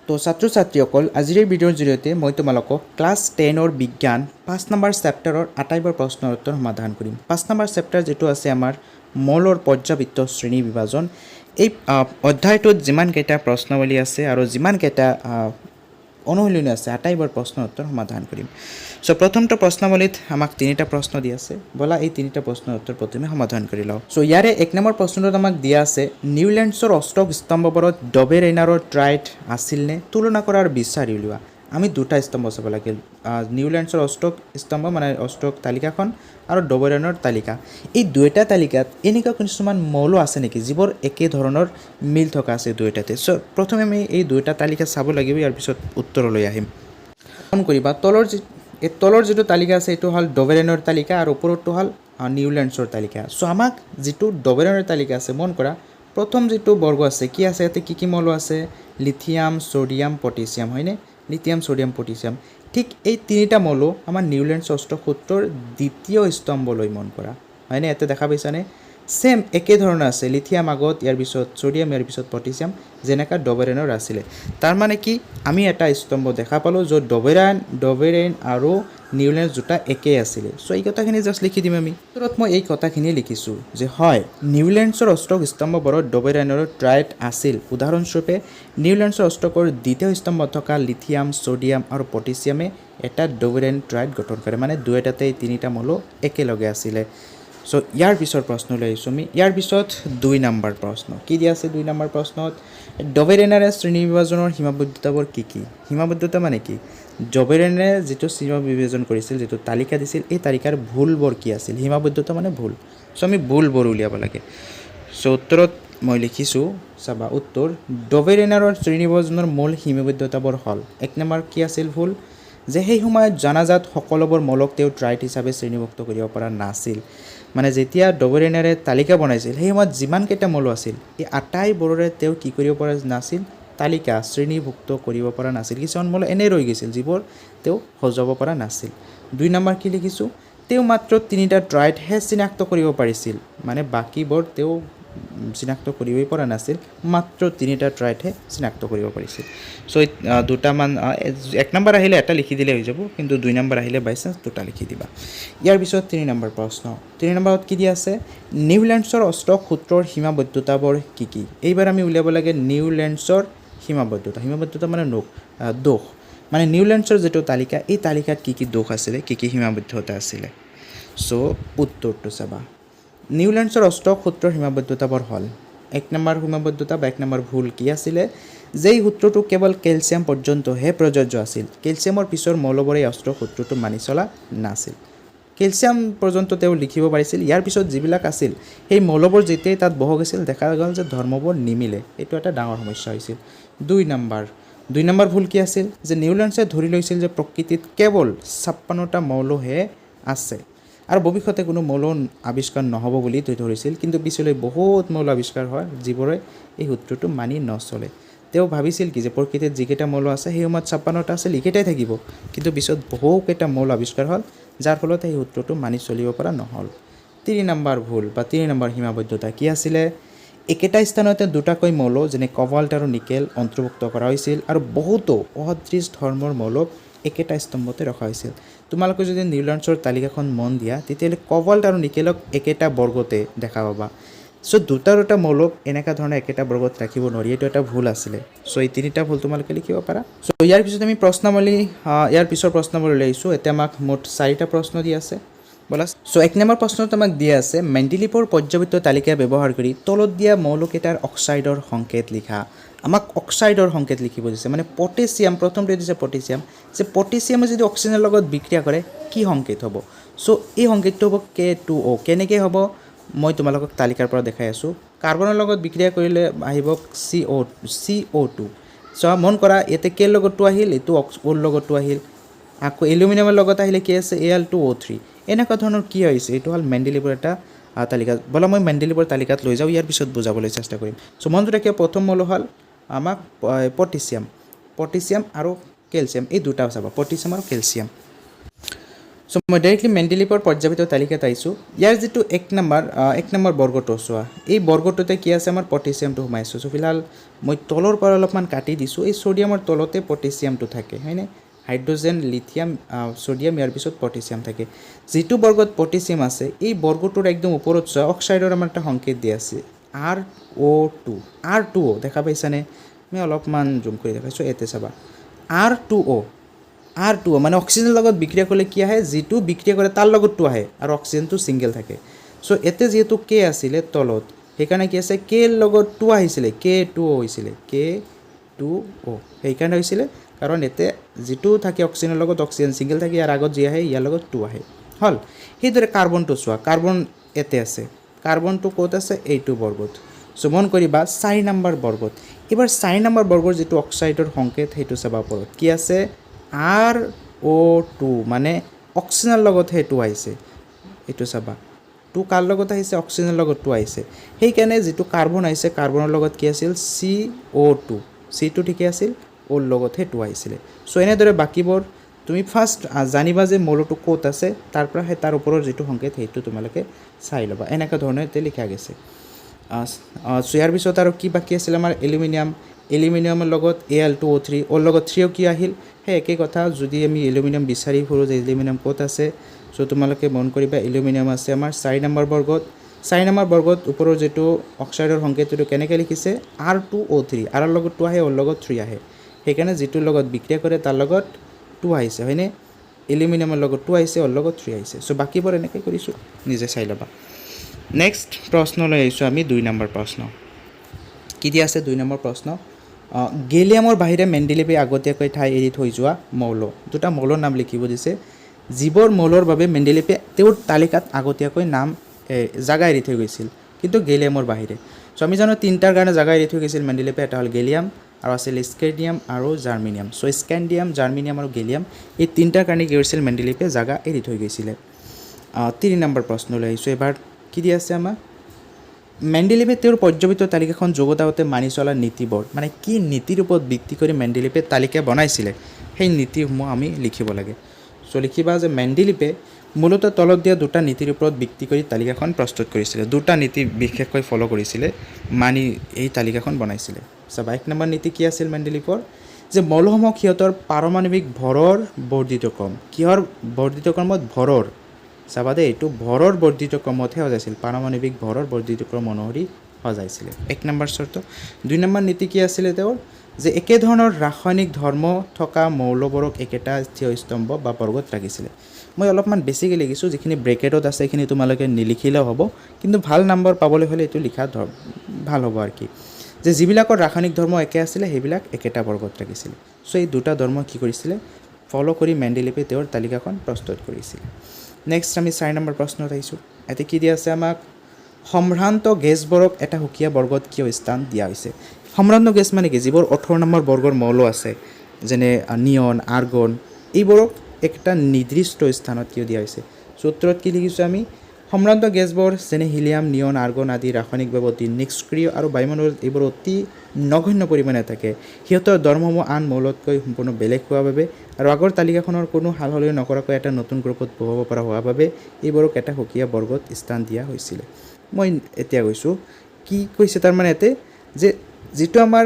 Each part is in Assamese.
তো ছাত্ৰ ছাত্ৰীসকল আজিৰ এই ভিডিঅ'ৰ জৰিয়তে মই তোমালোকক ক্লাছ 10ৰ বিজ্ঞান 5 নম্বৰ চেপ্টাৰৰ আটাইবোৰ প্ৰশ্নৰ উত্তৰ সমাধান কৰিম। 5 নম্বৰ চেপ্টাৰ যেটো আছে আমাৰ মৌলৰ পৰ্যাবৃত্ত শ্ৰেণী বিভাজন, এই অধ্যায়টোত যিমান কেইটা প্ৰশ্নাৱলী আছে আৰু যিমান কেইটা অনুশীলনী আছে আটাইবোৰ প্ৰশ্নৰ উত্তৰ সমাধান কৰিম। সো প্ৰথমটো প্ৰশ্নাৱলীত আমাক তিনিটা প্ৰশ্ন দি আছে, বলা এই তিনিটা প্ৰশ্নৰ উত্তৰ প্ৰথমে সমাধান কৰি লওঁ। সো ইয়াৰে এক নম্বৰ প্ৰশ্নটোত আমাক দিয়া আছে নিউল্যান্ডছৰ অষ্টক স্তম্ভবোৰত ডবেৰেইনাৰৰ ট্ৰাইড আছিল নে, তুলনা কৰাৰ বিচাৰি উলিওৱা। আমি দুটা স্তম্ভ চাব লাগিল, নিউল্যান্ডছৰ অষ্টক স্তম্ভ মানে অষ্টক তালিকাখন আৰু ডবেৰেইনৰ তালিকা। এই দুইটা তালিকাত এনেকুৱা কিছুমান মৌল আছে নেকি যিবোৰ একে ধৰণৰ মিল থকা আছে দুইটাতে। সো প্ৰথমে আমি এই দুইটা তালিকা চাব লাগিব, ইয়াৰ পিছত উত্তৰলৈ আহিম। মন কৰিবা তলৰ যিটো তালিকা আছে এইটো হ'ল ডবেৰেইনৰ তালিকা আৰু ওপৰতো হ'ল নিউল্যান্ডছৰ তালিকা। সো আমাক যিটো ডবেৰেইনৰ তালিকা আছে, মন কৰা প্ৰথম যিটো বৰ্গ আছে কি আছে, ইয়াতে কি মৌল আছে, লিথিয়াম, সোডিয়াম, পটাছিয়াম, হয়নে? Lithium, sodium, potassium. ঠিক এই তিনিটা মৌল আমাৰ নিউল্যান্ডছ অষ্টক সূত্ৰৰ দ্বিতীয় স্তম্ভলৈ মন কৰা, হয়নে? ইয়াতে দেখা পাইছানে সেম একে ধৰণৰ আছে, লিথিয়াম আগত, ইয়াৰ পিছত সোডিয়াম, ইয়াৰ পিছত পটাছিয়াম, যেনেকা ডবেৰেইনৰ আছিলে। তাৰ মানে কি আমি এটা স্তম্ভ দেখা পালোঁ য'ত ডবেৰেইন আৰু নিউল্যান্ডছ দুটা একে আছিলে। সো এই কথাখিনি জাষ্ট লিখি দিম আমি। উত্তৰত মই এই কথাখিনি লিখিছোঁ যে হয় নিউল্যান্ডছৰ অষ্টক স্তম্ভবোৰত ডবেৰেইনৰ ট্ৰাইড আছিল। উদাহৰণস্বৰূপে নিউল্যান্ডছৰ অষ্টকৰ দ্বিতীয় স্তম্ভত থকা লিথিয়াম, সোডিয়াম আৰু পটাছিয়ামে এটা ডবেৰেইন ট্ৰাইড গঠন কৰে, মানে দুয়োটাতে এই তিনিটা মৌল একেলগে আছিলে। সো ইয়াৰ পিছৰ প্ৰশ্নলৈ আহিছোঁ আমি। ইয়াৰ পিছত 2 নম্বৰ প্ৰশ্ন কি দিয়া আছে? 2 নম্বৰ প্ৰশ্নত ডবেৰেইনাৰে শ্ৰেণী বিভাজনৰ সীমাবদ্ধতাবোৰ কি কি? সীমাবদ্ধতা মানে কি? ডবেৰেইনে যিটো সীমা বিভাজন কৰিছিল, যিটো তালিকা দিছিল, এই তালিকাৰ ভুলবোৰ কি আছিল? সীমাবদ্ধতা মানে ভুল। সো আমি ভুলবোৰ উলিয়াব লাগে। সো উত্তৰত মই লিখিছোঁ, চাবা উত্তৰ ডবেৰেইনাৰৰ শ্ৰেণী বিভাজনৰ মূল সীমাবদ্ধতাবোৰ হ'ল 1 নম্বৰ কি আছিল ভুল, যে সেই সময়ত জনাজাত সকলোবোৰ মৌলক তেওঁ ট্ৰাইড হিচাপে শ্ৰেণীভুক্ত কৰিব পৰা নাছিল। মানে যেতিয়া ডবেৰেইনাৰে তালিকা বনাইছিল সেই সময়ত যিমানকেইটা মৌল আছিল এই আটাইবোৰৰে তেওঁ কি কৰিব পৰা নাছিল, তালিকা শ্ৰেণীভুক্ত কৰিব পৰা নাছিল। কিছুমান মৌল এনে ৰৈ গৈছিল যিবোৰ তেওঁ সজাব পৰা নাছিল। 2 নম্বৰ কি লিখিছোঁ, তেওঁ মাত্ৰ 3টা ট্ৰাইডহে চিনাক্ত কৰিব পাৰিছিল, মানে বাকীবোৰ তেওঁ চিনাক্ত কৰিবই পৰা নাছিল, মাত্ৰ 3টা ট্ৰাইডহে চিনাক্ত কৰিব পাৰিছিল। সো দুটামান 1 নম্বৰ আহিলে এটা লিখি দিলে হৈ যাব, কিন্তু 2 নম্বৰ আহিলে বাই চান্স দুটা লিখি দিবা। ইয়াৰ পিছত 3 নম্বৰ প্ৰশ্ন। 3 নম্বৰত কি দিয়া আছে, নিউল্যান্ডছৰ অষ্টক সূত্ৰৰ সীমাবদ্ধতাবোৰ কি কি? এইবাৰ আমি উলিয়াব লাগে নিউল্যান্ডছৰ সীমাবদ্ধতা। সীমাবদ্ধতা মানে দোষ, মানে নিউল্যান্ডছৰ যিটো তালিকা এই তালিকাত কি কি দোষ আছিলে, কি কি সীমাবদ্ধতা আছিলে। সো উত্তৰটো চাবা, নিউল্যান্ডছৰ অষ্টক সূত্ৰৰ সীমাবদ্ধতাবোৰ হ'ল 1 নম্বৰ সীমাবদ্ধতা বা 1 নম্বৰ ভুল কি আছিলে, যে এই সূত্ৰটো কেৱল কেলছিয়াম পৰ্যন্তহে প্ৰযোজ্য আছিল। কেলছিয়ামৰ পিছৰ মৌলবোৰে অষ্টক সূত্ৰটো মানি চলা নাছিল। কেলছিয়াম পৰ্যন্ত তেওঁ লিখিব পাৰিছিল, ইয়াৰ পিছত যিবিলাক আছিল সেই মৌলবোৰ যেতিয়াই তাত বহ গৈছিল দেখা গ'ল যে ধৰ্মবোৰ নিমিলে, এইটো এটা ডাঙৰ সমস্যা হৈছিল। 2 নম্বৰ ভুল কি আছিল, যে নিউল্যান্ডছে ধৰি লৈছিল যে প্ৰকৃতিত কেৱল 56টা মৌলহে আছে আৰু ভৱিষ্যতে কোনো মৌল আৱিষ্কাৰ নহ'ব বুলি তেওঁ ধৰিছিল, কিন্তু পিছলৈ বহুত মৌল আৱিষ্কাৰ হয় যিবোৰে এই সূত্ৰটো মানি নচলে। তেওঁ ভাবিছিল কি যে প্ৰকৃতিত যিকেইটা মৌল আছে সেই সময়ত 56টা আছিল, এইকেইটাই থাকিব, কিন্তু পিছত বহুকেইটা মৌল আৱিষ্কাৰ হ'ল যাৰ ফলত এই সূত্ৰটো মানি চলিব পৰা নহ'ল। 3 নম্বৰ ভুল বা 3 নম্বৰ সীমাবদ্ধতা কি আছিলে, একেটা স্থানতে দুটাকৈ মৌল যেনে কবাল্ট আৰু নিকেল অন্তৰ্ভুক্ত কৰা হৈছিল আৰু বহুতো অসদৃশ ধৰ্মৰ মৌলক একেটা স্তম্ভতে ৰখা হৈছিল। তোমালোকে যদি নিউল্যান্ডছৰ তালিকাখন মন দিয়া তেতিয়াহ'লে কবাল্ট আৰু নিকেলক একেটা বৰ্গতে দেখা পাবা। সো দুটা মৌলক এনেকুৱা ধৰণে একেটা বৰ্গত ৰাখিব নোৱাৰি, এইটো এটা ভুল আছিলে। সো এই 3টা ভুল তোমালোকে লিখিব পাৰা। সো ইয়াৰ পিছত আমি ইয়াৰ পিছৰ প্ৰশ্নবোৰ উলিয়াইছোঁ। এতিয়া আমাক মুঠ 4টা প্ৰশ্ন দি আছে বলা। সো 1 নম্বৰ প্ৰশ্নত আমাক দিয়া আছে মেণ্ডেলিভৰ পৰ্যাবৃত্ত তালিকা ব্যৱহাৰ কৰি তলত দিয়া মৌলকেইটাৰ অক্সাইডৰ সংকেত লিখা। আমাক অক্সাইডৰ সংকেত লিখিব দিছে, মানে পটাছিয়াম প্ৰথমতে দিছে পটাছিয়াম, যে পটাছিয়ামে যদি অক্সিজেনৰ লগত বিক্ৰিয়া কৰে কি সংকেত হ'ব। সো এই সংকেতটো হ'ব K2O। কেনেকৈ হ'ব মই তোমালোকক তালিকাৰ পৰা দেখাই আছোঁ। কাৰ্বনৰ লগত বিক্ৰিয়া কৰিলে আহিব CO2। সো মন কৰা ইয়াতে K লগত 2 আহিল, এইটো O লগত 2 আহিল, আকৌ এলুমিনিয়ামৰ লগত আহিলে কি আছে Al2O3। এনেকুৱা ধৰণৰ কি হৈছে, এইটো হ'ল মেণ্ডেলিভৰ এটা তালিকা। ব'লা মই মেণ্ডেলিভৰ তালিকাত লৈ যাওঁ, ইয়াৰ পিছত বুজাবলৈ চেষ্টা কৰিম। সো মনত ৰাখিব প্ৰথম মৌল হ'ল আমাক পটাছিয়াম আৰু কেলছিয়াম, এই দুটা চাবা পটাছিয়াম আৰু কেলছিয়াম। চ' মই ডাইৰেক্টলি মেণ্ডেলিভৰ পৰ্যাপিত তালিকাত আহিছোঁ। ইয়াৰ যিটো এক নম্বৰ বৰ্গটো চোৱা, এই বৰ্গটোতে কি আছে আমাৰ পটেছিয়ামটো সোমাইছোঁ। চ' ফিলহাল মই তলৰ পৰা অলপমান কাটি দিছোঁ। এই ছ'ডিয়ামৰ তলতে পটেছিয়ামটো থাকে, হয়নে? হাইড্ৰজেন, লিথিয়াম, ছ'ডিয়াম, ইয়াৰ পিছত পটেছিয়াম থাকে। যিটো বৰ্গত পটেছিয়াম আছে এই বৰ্গটোৰ একদম ওপৰত চোৱা অক্সাইডৰ আমাৰ এটা সংকেত দিয়া আছে R02, R2O দেখা পাইছানে? মই অলপমান জুম কৰি দেখাইছোঁ, ইয়াতে চাবা R2O মানে অক্সিজেনৰ লগত বিক্ৰিয়া কৰিলে কি আহে, যিটো বিক্ৰিয়া কৰে তাৰ লগত 2 আহে আৰু অক্সিজেনটো ছিংগেল থাকে। চ' ইয়াতে যিহেতু K আছিলে তলত, সেইকাৰণে কি আছে K লগত 2 আহিছিলে, K2O হৈছিলে, K2O সেইকাৰণে হৈছিলে কাৰণ ইয়াতে যিটো থাকে অক্সিজেনৰ লগত অক্সিজেন ছিংগেল থাকে, ইয়াৰ আগত যি আহে ইয়াৰ লগত 2 আহে, হ'ল। সেইদৰে কাৰ্বনটো চোৱা, কাৰ্বন ইয়াতে আছে, কাৰ্বনটো ক'ত আছে, এইটো বৰ্গত। চ' মন কৰিবা 4 নম্বৰ বৰ্গত। এইবাৰ 4 নম্বৰ বৰ্গৰ যিটো অক্সাইডৰ সংকেত সেইটো চাবা ওপৰত কি আছে RO2 মানে অক্সিজেনৰ লগতহে 2 আহিছে। এইটো চাবা 2 কাৰ লগত আহিছে, অক্সিজেনৰ লগত 2 আহিছে। সেইকাৰণে যিটো কাৰ্বন আহিছে কাৰ্বনৰ লগত কি আছিল CO2, C2 ঠিকে আছিল, ওৰ লগতহে 2 আহিছিলে। চ' এনেদৰে বাকীবোৰ তুমি ফাৰ্ষ্ট জানিবা যে মৌলটো ক'ত আছে, তাৰ পৰা সেই তাৰ ওপৰৰ যিটো সংকেত সেইটো তোমালোকে চাই ল'বা। এনেকুৱা ধৰণে এতিয়া লিখা গৈছে। চ' ইয়াৰ পিছত আৰু কি বাকী আছিল আমাৰ এলুমিনিয়ামৰ লগত Al2O3, ওৰ লগত 3O কি আহিল, সেই একেই কথা। যদি আমি এলুমিনিয়াম বিচাৰি ফুৰোঁ যে এলুমিনিয়াম ক'ত আছে, চ' তোমালোকে মন কৰিবা এলুমিনিয়াম আছে আমাৰ 4 নম্বৰ বৰ্গত। 4 নম্বৰ বৰ্গত ওপৰৰ যিটো অক্সাইডৰ সংকেতটো কেনেকৈ লিখিছে R2O3, আৰু লগত 2 আহে, ওৰ লগত 3 আহে। সেইকাৰণে যিটোৰ লগত বিক্ৰিয়া কৰে তাৰ লগত 2 আহিছে, হয়নে? এলুমিনিয়ামৰ লগত 2 আহিছে, ওৰ লগত 3 আহিছে। চ' বাকীবোৰ এনেকৈ কৰিছোঁ, নিজে চাই ল'বা। নেক্সট প্ৰশ্নলৈ আহিছোঁ আমি 2 নম্বৰ প্ৰশ্ন। কি দিয়া আছে 2 নম্বৰ প্ৰশ্ন, গেলিয়ামৰ বাহিৰে মেণ্ডেলিভে আগতীয়াকৈ ঠাই এৰি থৈ যোৱা মৌল, দুটা মৌলৰ নাম লিখিব দিছে। যিবোৰ মৌলৰ বাবে মেণ্ডেলিভে তেওঁৰ তালিকাত আগতীয়াকৈ জাগা এৰি থৈ গৈছিল, কিন্তু গেলিয়ামৰ বাহিৰে। চ' আমি জানো 3টাৰ কাৰণে জাগা এৰি থৈ গৈছিল মেণ্ডেলিভে, এটা হ'ল গেলিয়াম আৰু আছিল স্কেণ্ডিয়াম আৰু জাৰ্মেনিয়াম। চ' স্কেণ্ডিয়াম, জাৰ্মেনিয়াম আৰু গেলিয়াম এই 3টাৰ কাৰণে কি কৰিছিল মেণ্ডেলিভে জাগা এৰি থৈ গৈছিলে। 3 নম্বৰ প্ৰশ্নলৈ আহিছোঁ। এবাৰ কি দিয়া আছে আমাৰ, মেণ্ডেলিভে তেওঁৰ পৰ্যবেক্ষিত তালিকাখন যুগুতাওঁতে মানি চলা নীতিবোৰ, মানে কি নীতিৰ ওপৰত ভিত্তি কৰি মেণ্ডেলিভে তালিকা বনাইছিলে সেই নীতিসমূহ আমি লিখিব লাগে। চ' লিখিবা যে মেণ্ডেলিভে মূলতঃ তলত দিয়া 2টা নীতিৰ ওপৰত ভিত্তি কৰি তালিকাখন প্ৰস্তুত কৰিছিলে। 2টা নীতি বিশেষকৈ ফ'ল' কৰিছিলে, মানি এই তালিকাখন বনাইছিলে। চাবা 1 নম্বৰ নীতি কি আছিল মেণ্ডেলিভৰ, যে মৌলসমূহ সিহঁতৰ পাৰমাণৱিক ভৰৰ বৰ্ধিত ক্ৰম, কিহৰ বৰ্ধিত ক্ৰমত, ভৰৰ। চাবা দেই, এইটো ভৰৰ বৰ্ধিত ক্ৰমতহে সজাইছিল, পাৰমাণৱিক ভৰৰ বৰ্ধিত ক্ৰম অনুসৰি সজাইছিলে, 1 নম্বৰ চৰ্ত। 2 নম্বৰ নীতি কি আছিলে তেওঁৰ, যে একেধৰণৰ ৰাসায়নিক ধৰ্ম থকা মৌলবোৰক একেটা স্থিৰ স্তম্ভ বা বৰ্গত ৰাখিছিলে। মই অলপমান বেছিকৈ লিখিছোঁ, যিখিনি ব্ৰেকেটত আছে সেইখিনি তোমালোকে নিলিখিলেও হ'ব, কিন্তু ভাল নম্বৰ পাবলৈ হ'লে এইটো লিখা ভাল হ'ব আৰু কি, যে যিবিলাকৰ ৰাসায়নিক ধৰ্ম একে আছিলে সেইবিলাক একেটা বৰ্গত ৰাখিছিলে। চ' এই 2টা ধৰ্ম কি কৰিছিলে, ফ'ল' কৰি মেণ্ডেলিভে তেওঁৰ তালিকাখন প্ৰস্তুত কৰিছিলে। নেক্সট আমি 4 নম্বৰ প্ৰশ্নত আহিছোঁ। ইয়াতে কি দিয়া আছে আমাক, সম্ভ্ৰান্ত গেছবোৰক এটা সুকীয়া বৰ্গত কিয় স্থান দিয়া হৈছে। সম্ভ্ৰান্ত গেছ মানে কি, যিবোৰ 18 নম্বৰ বৰ্গৰ মৌল আছে, যেনে নিয়ন, আৰ্গন, এইবোৰক একটা নিৰ্দিষ্ট স্থানত কিয় দিয়া হৈছে। সূত্ৰত কি লিখিছোঁ আমি, সম্ভ্ৰান্ত গেছবোৰ যেনে হিলিয়াম, নিয়ন, আৰ্গন আদি ৰাসায়নিকভাৱে অতি নিষ্ক্ৰিয় আৰু বায়ুমণ্ডলত এইবোৰ অতি নগণ্য পৰিমাণে থাকে। সিহঁতৰ ধৰ্মসমূহ আন মৌলতকৈ সম্পূৰ্ণ বেলেগ হোৱাৰ বাবে আৰু আগৰ তালিকাখনৰ কোনো সাল সলনি নকৰাকৈ এটা নতুন গ্ৰুপত বহাব পৰা হোৱাৰ বাবে এইবোৰক এটা সুকীয়া বৰ্গত স্থান দিয়া হৈছিলে। মই এতিয়া কৈছোঁ কি কৈছে, তাৰমানে ইয়াতে যে যিটো আমাৰ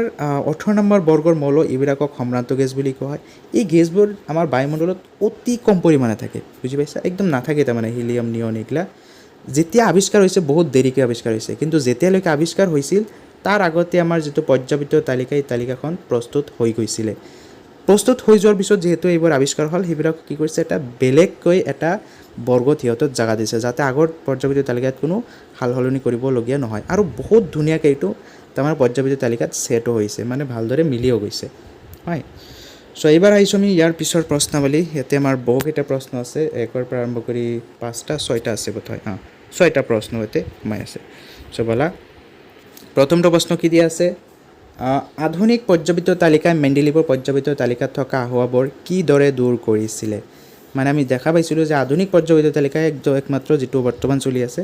18 নম্বৰ বৰ্গৰ মৌল এইবিলাকক সম্ভ্ৰান্ত গেছ বুলি কোৱা হয়। এই গেছবোৰ আমাৰ বায়ুমণ্ডলত অতি কম পৰিমাণে থাকে, বুজি পাইছা, একদম নাথাকে। তাৰমানে হিলিয়াম, নিয়ন এইগিলা যেতিয়া আৱিষ্কাৰ হৈছে বহুত দেৰিকৈ আৱিষ্কাৰ হৈছে, কিন্তু যেতিয়ালৈকে আৱিষ্কাৰ হৈছিল তাৰ আগতে আমাৰ যিটো পৰ্যাপিত তালিকা, এই তালিকাখন প্ৰস্তুত হৈ গৈছিলে। প্ৰস্তুত হৈ যোৱাৰ পিছত যিহেতু এইবোৰ আৱিষ্কাৰ হ'ল, সেইবিলাক কি কৰিছে, এটা বেলেগকৈ এটা বৰ্গত সিহঁতত জাগা দিছে, যাতে আগৰ পৰ্যাপিত তালিকাত কোনো সাল সলনি কৰিবলগীয়া নহয়। আৰু বহুত ধুনীয়াকৈ এইটো তাৰমানে পৰ্যাপিত তালিকাত ছেটো হৈছে, মানে ভালদৰে মিলিও গৈছে, হয়। চ' এইবাৰ আহিছোঁ আমি ইয়াৰ পিছৰ প্ৰশ্নাৱলী। ইয়াতে আমাৰ বহুকেইটা প্ৰশ্ন আছে, 1ৰ পৰা আৰম্ভ কৰি 5টা 6টা আছে বোধহয়, 6টা প্ৰশ্ন ইয়াতে সোমাই আছে। চ' ব'লা, প্ৰথমটো প্ৰশ্ন কি দিয়া আছে, আধুনিক পৰ্যাপিত তালিকাই মেণ্ডেলিভৰ পৰ্যাপিত তালিকাত থকা আসোঁৱাহবোৰ কিদৰে দূৰ কৰিছিলে। মানে আমি দেখা পাইছিলোঁ যে আধুনিক পৰ্যাপিত তালিকাই একমাত্ৰ যিটো বৰ্তমান চলি আছে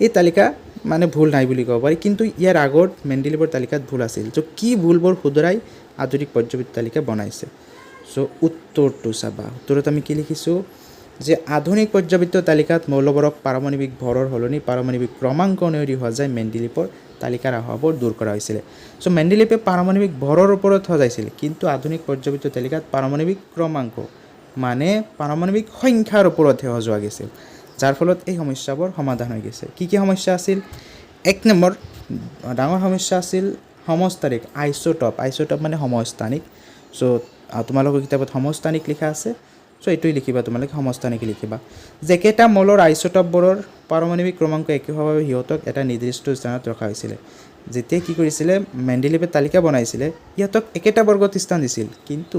এই তালিকা মানে ভুল নাই বুলি ক'ব পাৰি, কিন্তু ইয়াৰ আগত মেণ্ডেলিভৰ তালিকাত ভুল আছিল। চ' কি ভুলবোৰ শুধৰাই আধুনিক পৰ্যাপিত তালিকা বনাইছে। চ' উত্তৰটো চাবা, উত্তৰত আমি কি লিখিছোঁ, যে আধুনিক পৰ্যাবৃত্ত তালিকাত মৌলবোৰক পাৰমাণৱিক ভৰৰ সলনি পাৰমাণৱিক ক্ৰমাংক অনুসৰি সজাই মেণ্ডেলিভৰ তালিকাৰ অভাৱবোৰ দূৰ কৰা হৈছিল চ' মেণ্ডেলিভে পাৰমাণৱিক ভৰৰ ওপৰত সজাইছিল কিন্তু আধুনিক পৰ্যাবৃত্ত তালিকাত পাৰমাণৱিক ক্ৰমাংক মানে পাৰমাণৱিক সংখ্যাৰ ওপৰতহে সজোৱা গৈছিল যাৰ ফলত এই সমস্যাবোৰ সমাধান হৈ গৈছে কি সমস্যা আছিল এক নম্বৰ ডাঙৰ সমস্যা আছিল সমস্তানিক আইচোটপ মানে সমস্তানিক চ' তোমালোকৰ কিতাপত সমস্তানিক লিখা আছে চ' এইটোৱে লিখিবা তোমালোকে সমস্তানিক লিখিবা যে কেইটা মৌলৰ আইচোটপবোৰৰ পাৰমাণৱিক ক্ৰমাংক একে হোৱাৰ বাবে সিহঁতক এটা নিৰ্দিষ্ট স্থানত ৰখা হৈছিলে যেতিয়া কি কৰিছিলে মেণ্ডেলিভে তালিকা বনাইছিলে সিহঁতক একেটা বৰ্গত স্থান দিছিল কিন্তু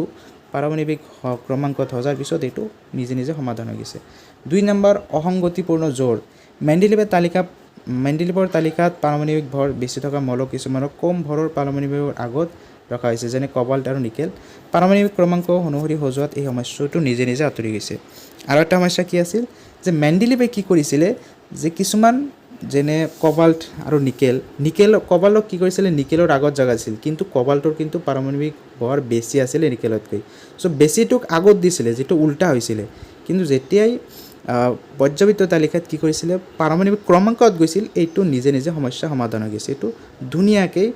পাৰমাণৱিক ক্ৰমাংকত সজাৰ পিছত এইটো নিজে নিজে সমাধান হৈ গৈছে 2 নম্বৰ অসংগতিপূৰ্ণ জোৰ মেণ্ডেলিভৰ তালিকাত পাৰমাণৱিক ভৰ বেছি থকা মৌল কিছুমানক কম ভৰৰ পাৰমাণৱিকৰ আগত ৰখা হৈছে যেনে কবাল্ট আৰু নিকেল পাৰমাণৱিক ক্ৰমাংক অনুসৰি সজোৱাত এই সমস্যাটো নিজে নিজে আঁতৰি গৈছে আৰু এটা সমস্যা কি আছিল যে মেণ্ডেলিভে কি কৰিছিলে যে কিছুমান যেনে কবাল্ট আৰু কবাল্টক কি কৰিছিলে নিকেলৰ আগত জাগা আছিল কিন্তু কবাল্টৰ কিন্তু পাৰমাণৱিক ভৰ বেছি আছিল নিকেলতকৈ চ' বেছিটোক আগত দিছিলে যেটো উল্টা হৈছিলে কিন্তু যেতিয়াই পৰ্যাবৃত্ত তালিকাত কি কৰিছিলে পাৰমাণৱিক ক্ৰমাংকত গৈছিল এইটো নিজে নিজে সমস্যা সমাধান হৈ গৈছে এইটো ধুনীয়াকৈ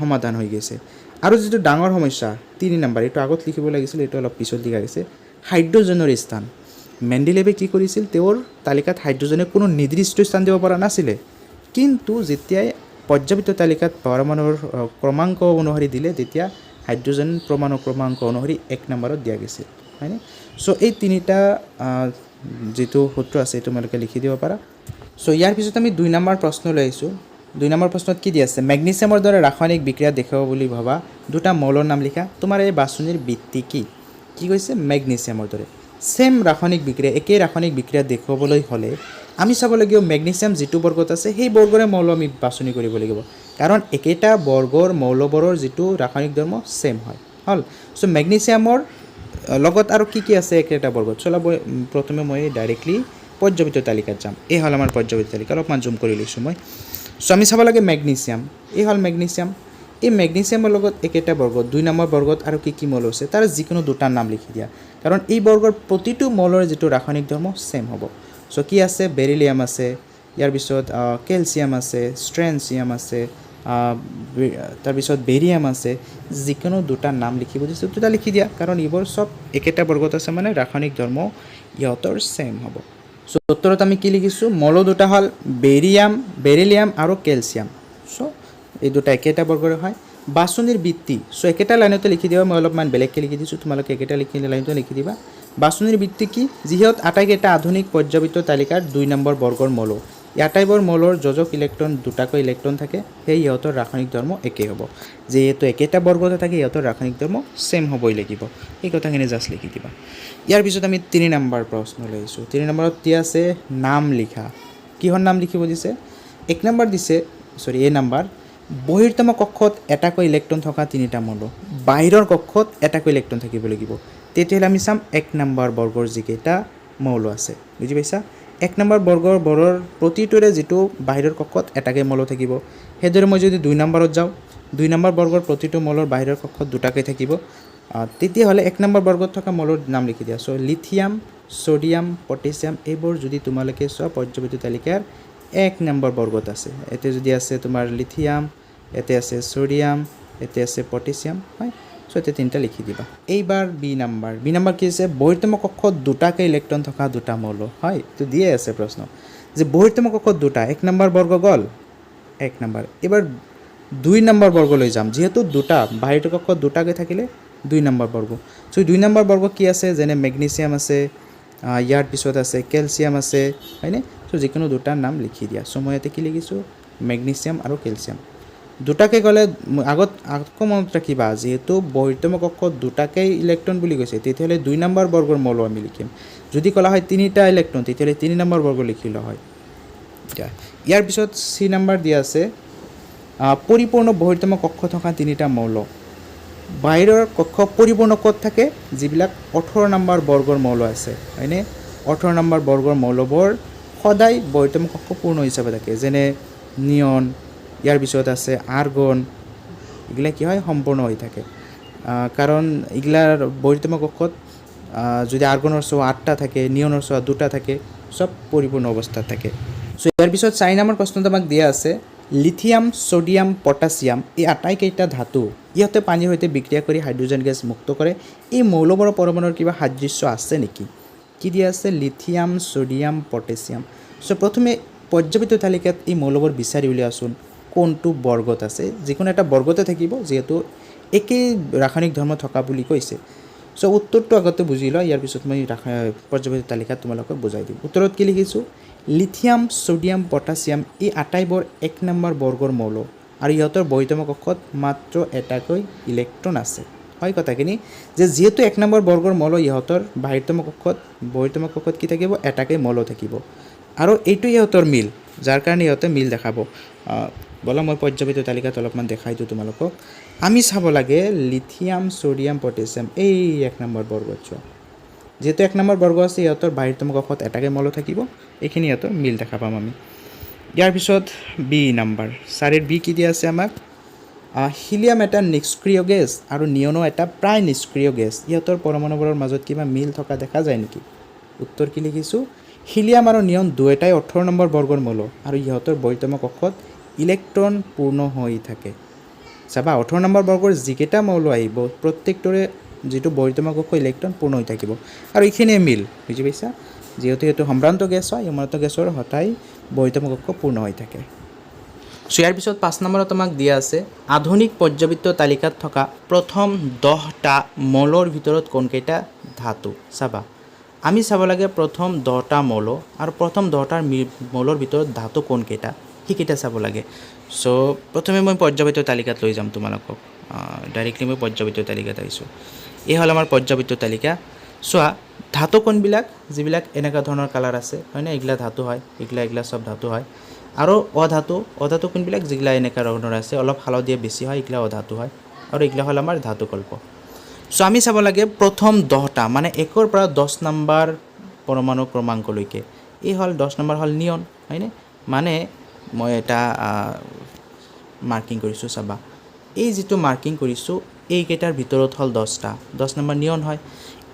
সমাধান হৈ গৈছে আৰু যেটো ডাঙৰ সমস্যা 3 নম্বৰ এইটো আগত লিখিব লাগিছিল এইটো অলপ পিছত লিখা গৈছে হাইড্ৰজেনৰ স্থান মেণ্ডেলিভে কি কৰিছিল তেওঁৰ তালিকাত হাইড্ৰজেনে কোনো নিৰ্দিষ্ট স্থান দিব পৰা নাছিলে কিন্তু যেতিয়াই পৰ্যাবৃত্ত তালিকাত পৰমাণুৰ ক্ৰমাংক অনুসৰি দিলে তেতিয়া হাইড্ৰজেন পৰমাণু ক্ৰমাংক অনুসৰি 1 নম্বৰত দিয়া গৈছিল হয়নে চ' এই তিনিটা যেটো সূত্ৰ আছে এইটো তোমালোকে লিখি দিব পাৰা চ' ইয়াৰ পিছত আমি 2 নম্বৰ প্ৰশ্ন লৈ আহিছোঁ 2 নম্বৰ প্ৰশ্নত কি দি আছে মেগনেছিয়ামৰ দৰে ৰাসায়নিক বিক্ৰিয়া দেখাব বুলি ভাবা দুটা মৌলৰ নাম লিখা তোমাৰ এই বাছনিৰ ভিত্তি কি কৈছে মেগনেছিয়ামৰ দৰে সেম ৰাসায়নিক বিক্ৰিয়া একেই ৰাসায়নিক বিক্ৰিয়া দেখুৱাবলৈ হ'লে আমি চাব লাগিব মেগনেছিয়াম যেটো বৰ্গত আছে সেই বৰ্গৰে মৌল আমি বাছনি কৰিব লাগিব কাৰণ একেটা বৰ্গৰ মৌলবোৰৰ যেটো ৰাসায়নিক ধৰ্ম সেম হয় হল চ' মেগনেছিয়ামৰ লগত আৰু কি আছে একেটা বৰ্গত চলা প্ৰথমে মই ডাইৰেক্টলি পৰ্যাবৃত্ত তালিকাত যাম এই হল আমাৰ পৰ্যাবৃত্ত তালিকা অলপমান জুম কৰি লৈছোঁ মই চ' আমি চাব লাগে মেগনেছিয়াম এই হল মেগনেছিয়াম এই মেগনেছিয়ামৰ লগত একেটা বৰ্গত 2 নম্বৰ বৰ্গত আৰু কি মৌল আছে তাৰ যিকোনো দুটা নাম লিখি দিয়া কাৰণ এই বৰ্গৰ প্ৰতিটো মৌলৰ যেটো ৰাসায়নিক ধৰ্ম সেম হ'ব চ' কি আছে বেৰিলিয়াম আছে ইয়াৰ পিছত কেলছিয়াম আছে ষ্ট্ৰেনছিয়াম আছে তাৰ পিছত বেৰিয়াম আছে যিকোনো দুটা নাম লিখিব দিছে দুটা লিখি দিয়া কাৰণ এইবোৰ সব একেটা বৰ্গত আছে মানে ৰাসায়নিক ধৰ্ম ইহঁতৰ সেম হ'ব চ' উত্তৰত আমি কি লিখিছোঁ মৌল দুটা হল বেৰিলিয়াম আৰু কেলছিয়াম চ' এই দুটা একেটা বৰ্গৰ হয় বাছনিৰ ভিত্তি চ' একেটা লাইনতে লিখি দিবা মই অলপমান বেলেগকৈ লিখি দিছোঁ তোমালোকে একেটা লাইনতে লিখি দিবা বাছনিৰ ভিত্তি কি যিহত আটাইকেইটা আধুনিক পৰ্যাবৃত্ত তালিকাৰ 2 নম্বৰ বৰ্গৰ মৌল আটাইবোৰ মৌলৰ যোজক ইলেক্ট্ৰন দুটাকৈ ইলেক্ট্ৰন থাকে সেই ইহঁতৰ ৰাসায়নিক ধৰ্ম একেই হ'ব যেহেতু একেটা বৰ্গতে থাকে ইহঁতৰ ৰাসায়নিক ধৰ্ম সেম হ'বই লাগিব এই কথাখিনি জাষ্ট লিখি দিবা ইয়াৰ পিছত আমি 3 নম্বৰ প্ৰশ্ন লৈ আহিছোঁ 3 নম্বৰত দিয়া আছে নাম লিখা কিহৰ নাম লিখিব দিছে 1 নম্বৰ দিছে এ নম্বৰ বহিৰ্তম কক্ষত এটাকৈ ইলেক্ট্ৰন থকা 3টা মৌল বাহিৰৰ কক্ষত এটাকৈ ইলেক্ট্ৰন থাকিব লাগিব তেতিয়াহ'লে আমি চাম 1 নম্বৰ বৰ্গৰ যিকেইটা মৌল আছে বুজি পাইছা 1 নম্বৰ বৰ্গৰ প্ৰতিটোৰে যেটো বাহিৰৰ কক্ষত এটাকৈ মৌল থাকিব হেদৰে মই যদি 2 নম্বৰত যাওঁ 2 নম্বৰ বৰ্গৰ প্ৰতিটো মৌলৰ বাহিৰৰ কক্ষত দুটাকৈ থাকিব তেতিয়াহ'লে 1 নম্বৰ বৰ্গত থকা মৌলৰ নাম লিখি দিয়া চ' লিথিয়াম সোডিয়াম পটাছিয়াম এইবোৰ যদি তোমালোকে চোৱা পৰ্যাবৃত্ত তালিকাৰ 1 নম্বৰ বৰ্গত আছে এতে যদি আছে তোমাৰ লিথিয়াম এতে আছে সোডিয়াম এতে আছে পটাছিয়াম হয় চ' এতে তিনিটা লিখি দিবা এইবাৰ বি নম্বৰ কি আছে বহিৰ্তম কক্ষত দুটাকৈ ইলেক্ট্ৰন থকা দুটা মৌল হয় তো দিয়ে আছে প্ৰশ্ন যে বহিৰ্তম কক্ষত দুটা 1 নম্বৰ বৰ্গ গ'ল 1 নম্বৰ এবাৰ 2 নম্বৰ বৰ্গলৈ যাম যেহেতু দুটা বাহিৰৰ কক্ষত দুটাকৈ থাকিলে 2 নম্বৰ বৰ্গ চ' 2 নম্বৰ বৰ্গ কি আছে যেনে মেগনেছিয়াম আছে ইয়াৰ পিছত আছে কেলছিয়াম আছে হয়নে চ' যিকোনো দুটা নাম লিখি দিয়া চ' মই ইয়াতে কি লিখিছোঁ মেগনেছিয়াম আৰু কেলছিয়াম দুটাকৈ গ'লে আগত আকৌ মনত ৰাখিবা যেহেতু বহিৰ্তম কক্ষত দুটাকৈ ইলেক্ট্ৰন বুলি কৈছে তেতিয়াহ'লে 2 নম্বৰ বৰ্গৰ মৌল আমি লিখিম যদি ক'লা হয় 3টা ইলেক্ট্ৰন তেতিয়াহ'লে 3 নম্বৰ বৰ্গ লিখিলে হয় ইয়াৰ পিছত চি নম্বৰ দিয়া আছে পৰিপূৰ্ণ বহিৰ্তম কক্ষ থকা 3টা মৌল বাহিৰৰ কক্ষ পৰিপূৰ্ণ ক'ত থাকে যিবিলাক 18 নম্বৰ বৰ্গৰ মৌল আছে হয়নে 18 নম্বৰ বৰ্গৰ মৌলবোৰ সদায় বহিৰ্তম কক্ষ পূৰ্ণ হিচাপে থাকে যেনে নিয়ন ইয়াৰ পিছত আছে আৰ্গন এগুলা কি হয় সম্পূৰ্ণ হৈ থাকে কাৰণ এগুলাৰ বহিৰ্তম কক্ষত যদি আৰ্গনৰ চ' 8টা থাকে, নিয়নৰ চ' 2টা থাকে, চব পৰিপূৰ্ণ অৱস্থাত থাকে। চ' ইয়াৰ পিছত 4 নম্বৰ প্ৰশ্নটো আমাক দিয়া আছে লিথিয়াম, ছ'ডিয়াম, পটাছিয়াম এই আটাইকেইটা ধাতু ইহঁতে পানীৰ সৈতে বিক্ৰিয়া কৰি হাইড্ৰজেন গেছ মুক্ত কৰে। এই মৌলবোৰৰ পৰমাণুৰ কিবা সাদৃশ্য আছে নেকি? কি দিয়া আছে? Lithium, sodium, potassium. চ' প্ৰথমে পৰ্যাপিত তালিকাত এই মৌলবোৰ বিচাৰি উলিয়াচোন কোনটো বৰ্গত আছে। যিকোনো এটা বৰ্গতে থাকিব যিহেতু একেই ৰাসায়নিক ধৰ্ম থকা বুলি কৈছে। চ' উত্তৰটো আগতে বুজি লওঁ, ইয়াৰ পিছত মই পৰ্যাপিত তালিকাত তোমালোকক বুজাই দিম। উত্তৰত কি লিখিছোঁ? লিথিয়াম, ছ'ডিয়াম, পটাছিয়াম এই আটাইবোৰ 1 নম্বৰ বৰ্গৰ মৌল আৰু ইহঁতৰ বহিতম কক্ষত মাত্ৰ এটাকৈ ইলেক্ট্ৰন আছে। হয় কথাখিনি যে যিহেতু 1 নম্বৰ বৰ্গৰ মৌল ইহঁতৰ বহিতম কক্ষত কি থাকিব? এটাকৈ মৌল থাকিব আৰু এইটো ইহঁতৰ মিল, যাৰ কাৰণে ইহঁতে মিল দেখাব। ব'লা মই পৰ্যাপিত তালিকাত অলপমান দেখাই দিওঁ তোমালোকক। আমি চাব লাগে লিথিয়াম, ছ'ডিয়াম, পটাছিয়াম এই 1 নম্বৰ বৰ্গত চোৱা। যেহেতু 1 নম্বৰ বৰ্গ আছে ইহঁতৰ বাহিৰতম কক্ষত এটাকৈ মৌল থাকিব, এইখিনি ইহঁতৰ মিল দেখা পাম আমি। ইয়াৰ পিছত বি নম্বৰ 4 বি কি দিয়া আছে আমাক? হিলিয়াম এটা নিষ্ক্ৰিয় গেছ আৰু নিয়নো এটা প্ৰায় নিষ্ক্ৰিয় গেছ। ইহঁতৰ পৰমাণুবোৰৰ মাজত কিবা মিল থকা দেখা যায় নেকি? উত্তৰ কি লিখিছোঁ? হিলিয়াম আৰু নিয়ন দুয়োটাই 18 নম্বৰ বৰ্গৰ মৌল আৰু ইহঁতৰ বহিতম কক্ষত ইলেক্ট্ৰন পূৰ্ণ হৈ থাকে। চাবা 18 নম্বৰ বৰ্গৰ যিকেইটা মৌল আহিব প্ৰত্যেকটোৰে যিটো বহিতম কক্ষ ইলেক্ট্ৰন পূৰ্ণ হৈ থাকিব আৰু এইখিনিয়ে মিল, বুজি পাইছা? যিহেতু এইটো সম্ভ্ৰান্ত গেছ হয়, সম্ভ্ৰান্ত গেছৰ সদায় বহিতম কক্ষ পূৰ্ণ হৈ থাকে। চ' ইয়াৰ পিছত 5 নম্বৰত আমাক দিয়া আছে আধুনিক পৰ্যাবৃত্ত তালিকাত থকা প্ৰথম 10টা মৌলৰ ভিতৰত কোনকেইটা ধাতু? চাবা আমি চাব লাগে প্ৰথম 10টা মৌল আৰু প্ৰথম 10টাৰ মৌলৰ ভিতৰত ধাতু কোনকেইটা সেইকেইটা চাব লাগে। চ' প্ৰথমে মই পৰ্যাবৃত্ত তালিকাত লৈ যাম তোমালোকক। ডাইৰেক্টলি মই পৰ্যাবৃত্ত তালিকাত আহিছোঁ। এই হ'ল আমাৰ পৰ্যাবৃত্ত তালিকা। চোৱা ধাতু কোনবিলাক? যিবিলাক এনেকুৱা ধৰণৰ কালাৰ আছে হয়নে? এইগিলা ধাতু হয়, এইগিলা চব ধাতু হয়। আৰু অধাতু কোনবিলাক? যিগিলা এনেকুৱা ধৰণৰ আছে, অলপ হালধীয়া বেছি হয়, এইগিলা অধাতু হয়। আৰু এইগিলা হ'ল আমাৰ ধাতুকল্প। চ' আমি চাব লাগে প্ৰথম 10টা মানে 1ৰ পৰা 10 নম্বৰ পৰমাণু ক্ৰমাংকলৈকে। এই হ'ল 10 নম্বৰ হ'ল নিয়ন, হয়নে? মানে মই এটা মাৰ্কিং কৰিছোঁ, চাবা এই যিটো মাৰ্কিং কৰিছোঁ এইকেইটাৰ ভিতৰত হ'ল 10টা, 10 নম্বৰ নিয়ন হয়।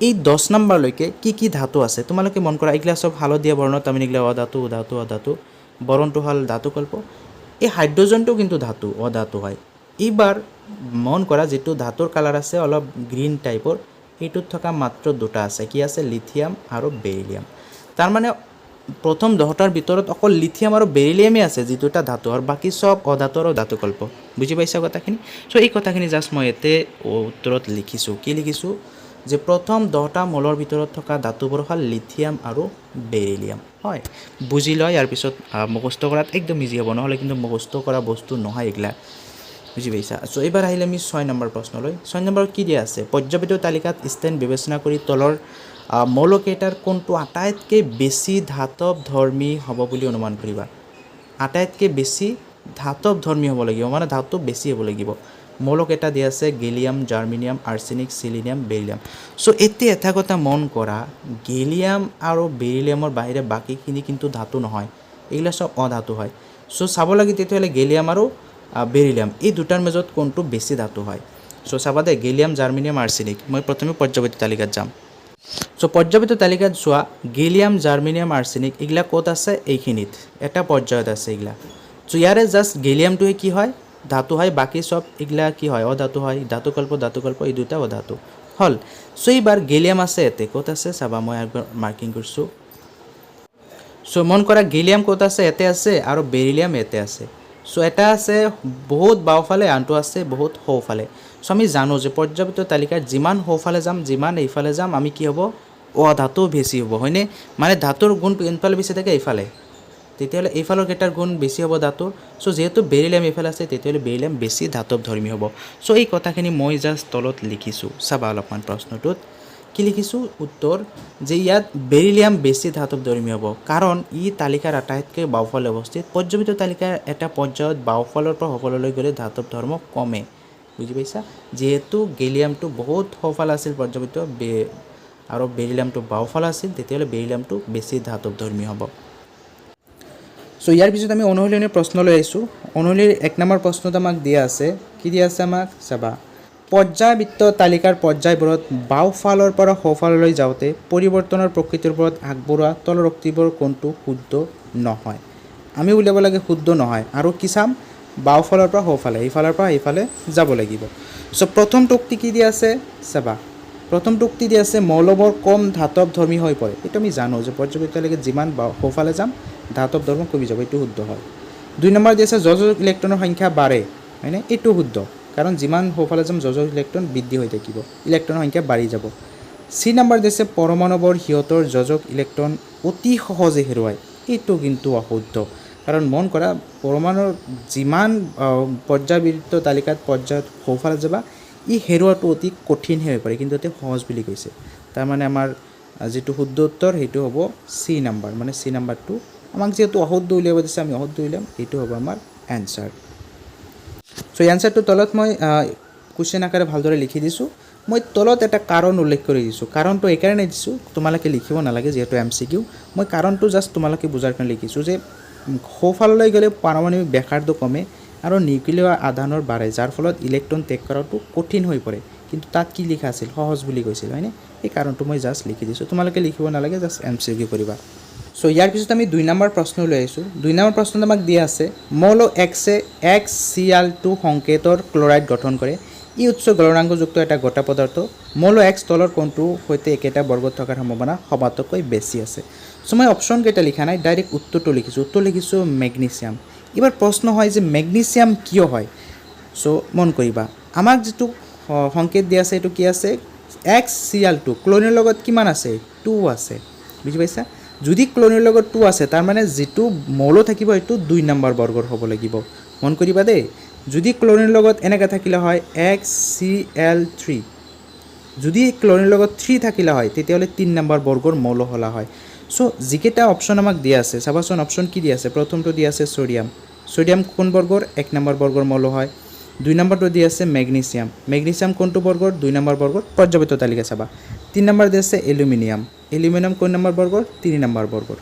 এই 10 নম্বৰলৈকে কি ধাতু আছে তোমালোকে মন কৰা। এইগিলা চব হালধীয়া বৰ্ণত, তাৰমানে এইগিলা অধাতু। বৰণটো হ'ল ধাতুকল্প। এই হাইড্ৰজেনটো কিন্তু অধাতু হয়। এইবাৰ মন কৰা যিটো ধাতুৰ কালাৰ আছে অলপ গ্ৰীণ টাইপৰ, সেইটোত থকা মাত্ৰ 2টা আছে। কি আছে? লিথিয়াম আৰু বেৰিলিয়াম। তাৰমানে প্ৰথম 10টাৰ ভিতৰত অকল লিথিয়াম আৰু বেৰিলিয়ামেই আছে যিটো এটা ধাতু, আৰু বাকী চব অধাতু আৰু ধাতুকল্প। বুজি পাইছা কথাখিনি? চ' এই কথাখিনি জাষ্ট মই ইয়াতে উত্তৰত লিখিছোঁ। কি লিখিছোঁ? যে প্ৰথম 10টা মৌলৰ ভিতৰত থকা ধাতুবোৰ হ'ল লিথিয়াম আৰু বেৰিলিয়াম। হয়, বুজি লয়। ইয়াৰ পিছত মুখস্থ কৰাত একদম ইজি হ'ব, নহ'লে কিন্তু মুখস্থ কৰা বস্তু নহয় এইগিলা। বুজি পাইছা? চ' এইবাৰ আহিলে আমি 6 নম্বৰ প্ৰশ্নলৈ। 6 নম্বৰত কি দিয়া আছে? পৰ্যাবৃত্ত তালিকাত স্থান বিবেচনা কৰি তলৰ মৌলকেইটাৰ কোনটো আটাইতকৈ বেছি ধাতৱ ধৰ্মী হ'ব বুলি অনুমান কৰিবা? আটাইতকৈ বেছি ধাতৱ ধৰ্মী হ'ব লাগিব, মানে ধাতু বেছি হ'ব লাগিব। মৌলকেইটা দিয়া আছে gallium, germanium, arsenic, selenium, beryllium. চ' এতিয়া এটা কথা মন কৰা, গেলিয়াম আৰু বেৰিলিয়ামৰ বাহিৰে বাকীখিনি কিন্তু ধাতু নহয়, এইগিলা চব অধাতু হয়। চ' চাব লাগে তেতিয়াহ'লে গেলিয়াম আৰু বেৰিলিয়াম এই দুটাৰ মাজত কোনটো বেছি ধাতু হয়। চ' চাবা দে গেলিয়াম, জাৰ্মেনিয়াম, আৰ্ছেনিক। মই প্ৰথমে পৰ্যাবৃত্ত তালিকাত যাম। চ' পৰ্যাবৃত্ত তালিকাত চোৱা গেলিয়াম, জাৰ্মেনিয়াম, আৰ্ছেনিক এইগিলা ক'ত আছে? এইখিনিত এটা পৰ্যায়ত আছে এইগিলা। চ' ইয়াৰে জাষ্ট গেলিয়ামটোৱে কি হয়? ধাতু হয়, বাকী চব এইগিলা কি হয়? অধাতু হয়। ধাতুকল্প এই দুটা অধাতু হ'ল। চ' এইবাৰ গেলিয়াম আছে ইয়াতে, ক'ত আছে চাবা, মই একবাৰ মাৰ্কিং কৰিছোঁ। চ' মন কৰা গেলিয়াম ক'ত আছে? ইয়াতে আছে, আৰু বেৰিলিয়াম ইয়াতে আছে। চ' এটা আছে বহুত বাওঁফালে, আনটো আছে বহুত সোঁফালে। চ' আমি জানো যে পৰ্যাবৃত্ত তালিকাত যিমান সোঁফালে যাম, যিমান এইফালে যাম, আমি কি হ'ব? অধাতু বেছি হ'ব, হয়নে? মানে ধাতুৰ গুণ কোনফালে বেছি থাকে? এইফালে। তেতিয়াহ'লে এইফালৰ কেইটাৰ গুণ বেছি হ'ব ধাতুৰ। চ' যিহেতু বেৰিলিয়াম এইফালে আছে, তেতিয়াহ'লে বেৰিলিয়াম বেছি ধাতৱ ধৰ্মী হ'ব। চ' এই কথাখিনি মই জাষ্ট তলত লিখিছোঁ, চাবা অলপমান প্ৰশ্নটোত কি লিখিছোঁ? উত্তৰ যে ইয়াত বেৰিলিয়াম বেছি ধাতৱ ধৰ্মী হ'ব, কাৰণ ই তালিকাৰ আটাইতকৈ বাওঁফালে অৱস্থিত। পৰ্যাবৃত্ত তালিকাৰ এটা পৰ্যায়ত বাওঁফালৰ পৰা সোঁফাললৈ গ'লে ধাতৱ ধৰ্ম কমে। বুজি পাইছা? যিহেতু গেলিয়ামটো বহুত সোঁফালে আছিল পৰ্যাবৃত্ত আৰু বেৰিলিয়ামটো বাওঁফালে আছিল, তেতিয়াহ'লে বেৰিলিয়ামটো বেছি ধাতৱ ধৰ্মী হ'ব। চ' ইয়াৰ পিছত আমি অনুশীলনীৰ প্ৰশ্ন লৈ আহিছোঁ। অনুশীলনীৰ 1 নম্বৰ প্ৰশ্নটো আমাক দিয়া আছে। কি দিয়া আছে আমাক? চাবা পৰ্যায়বৃত্ত তালিকাৰ পৰ্যায়বোৰত বাওঁফালৰ পৰা সোঁফাললৈ যাওঁতে পৰিৱৰ্তনৰ প্ৰকৃতিৰ ওপৰত আগবঢ়োৱা তলৰ উক্তিবোৰ কোনটো শুদ্ধ নহয়। আমি উলিয়াব লাগে শুদ্ধ নহয় আৰু কি চাম বাওঁফালৰ পৰা সোঁফালে এইফালৰ পৰা এইফালে যাব লাগিব। চ' প্ৰথমটো উক্তি কি দিয়া আছে চাবা, প্ৰথমটো উক্তি দিয়া আছে মৌলবোৰ কম ধাতৱ ধৰ্মী হৈ পৰে। এইটো আমি জানো যে পৰ্যায়বৃত্ত তালিকাত যিমান সোঁফালে যাম ধাতৱ ধৰ্ম কমি যাব, এইটো শুদ্ধ হয়। 2 নম্বৰ দিয়া আছে যোজক ইলেক্ট্ৰনৰ সংখ্যা বাঢ়ে, হয়নে? এইটো শুদ্ধ, কাৰণ যিমান সোঁফালে যাম যোজক ইলেক্ট্ৰন বৃদ্ধি হৈ থাকিব, ইলেক্ট্ৰনৰ সংখ্যা বাঢ়ি যাব। চি নম্বৰ দিছে পৰমাণুবোৰ সিহঁতৰ যোজক ইলেক্ট্ৰন অতি সহজে হেৰুৱায়, এইটো কিন্তু অশুদ্ধ। কাৰণ মন কৰা পৰমাণুৰ যিমান পৰ্যায়বৃত্ত তালিকাত পৰ্যায়ত সোঁফালে যাবা ই হেৰুৱাটো অতি কঠিন হৈ পৰে, কিন্তু এতিয়া সহজ বুলি কৈছে। তাৰমানে আমাৰ যিটো শুদ্ধ উত্তৰ সেইটো হ'ব চি নম্বৰ, মানে চি নম্বৰটো আমাক যিহেতু অশুদ্ধ উলিয়াব দিছে আমি অশুদ্ধ উলিয়াম, এইটো হ'ব আমাৰ এনচাৰ। চ' এই এনচাৰটো তলত মই কুৱেশ্যন আকাৰে ভালদৰে লিখি দিছোঁ। মই তলত এটা কাৰণ উল্লেখ কৰি দিছোঁ, কাৰণটো এইকাৰণে দিছোঁ তোমালোকে লিখিব নালাগে যিহেতু MCQ, মই কাৰণটো জাষ্ট তোমালোকে বুজাৰ কাৰণে লিখিছোঁ যে সোঁফাললৈ গ'লে পাৰমাণৱিক ব্যাসাৰ্ধ কমে আৰু নিউক্লিয়াৰ আধানৰ বাঢ়ে, যাৰ ফলত ইলেক্ট্ৰন ত্যাগ কৰাটো কঠিন হৈ পৰে। কিন্তু তাত কি লিখা আছিল সহজ বুলি কৈছিল, হয়নে? এই কাৰণটো মই জাষ্ট লিখি দিছোঁ, তোমালোকে লিখিব নালাগে, জাষ্ট MCQ কৰিবা। চ' ইয়াৰ পিছত আমি 2 নম্বৰ প্ৰশ্ন লৈ আহিছোঁ। 2 নম্বৰ প্ৰশ্নত আমাক দিয়া আছে মৌল এক্সে XCl2 সংকেতৰ ক্লৰাইড গঠন কৰে, ই উচ্চ গলনাংকযুক্ত এটা গোটা পদাৰ্থ। মৌল এক্স তলৰ কোনটোৰ সৈতে একেটা বৰ্গত থকাৰ সম্ভাৱনা সবাতোকৈ বেছি আছে। চ' মই অপশ্যন কেইটা লিখা নাই, ডাইৰেক্ট উত্তৰটো লিখিছোঁ। উত্তৰ লিখিছোঁ মেগনেছিয়াম। এইবাৰ প্ৰশ্ন হয় যে মেগনেছিয়াম কিয় হয়। চ' মন কৰিবা আমাক যিটো সংকেত দিয়া আছে এইটো কি আছে XCl2, ক্লৰিনৰ লগত কিমান আছে 2 আছে, বুজি পাইছা? যদি ক্লৰিনৰ লগত 2 আছে তাৰমানে যিটো মৌল থাকিব সেইটো 2 নম্বৰ বৰ্গৰ হ'ব লাগিব, মন কৰিবা দেই। যদি ক্লৰিনৰ লগত এনেকৈ থাকিলে হয় XCl3, যদি ক্লৰিনৰ লগত 3 থাকিলে হয় তেতিয়াহ'লে 3 নম্বৰ বৰ্গৰ মৌল হ'লা হয়। চ' যিকেইটা অপশ্যন আমাক দিয়া আছে চাবাচোন, অপশ্যন কি দিয়া আছে, প্ৰথমটো দিয়া আছে ছ'ডিয়াম, ছ'ডিয়াম কোন বৰ্গৰ 1 নম্বৰ বৰ্গৰ মৌল হয়। 2 নম্বৰটো দিয়া আছে মেগনেছিয়াম, মেগনেছিয়াম কোনটো বৰ্গৰ 2 নম্বৰ বৰ্গৰ, পৰ্যায়বৃত্ত তালিকা চাবা। 3 নম্বৰ দিয়া আছে এলুমিনিয়াম, এলুমিনিয়াম কোন নম্বৰ বৰ্গৰ 3 নম্বৰ বৰ্গৰ।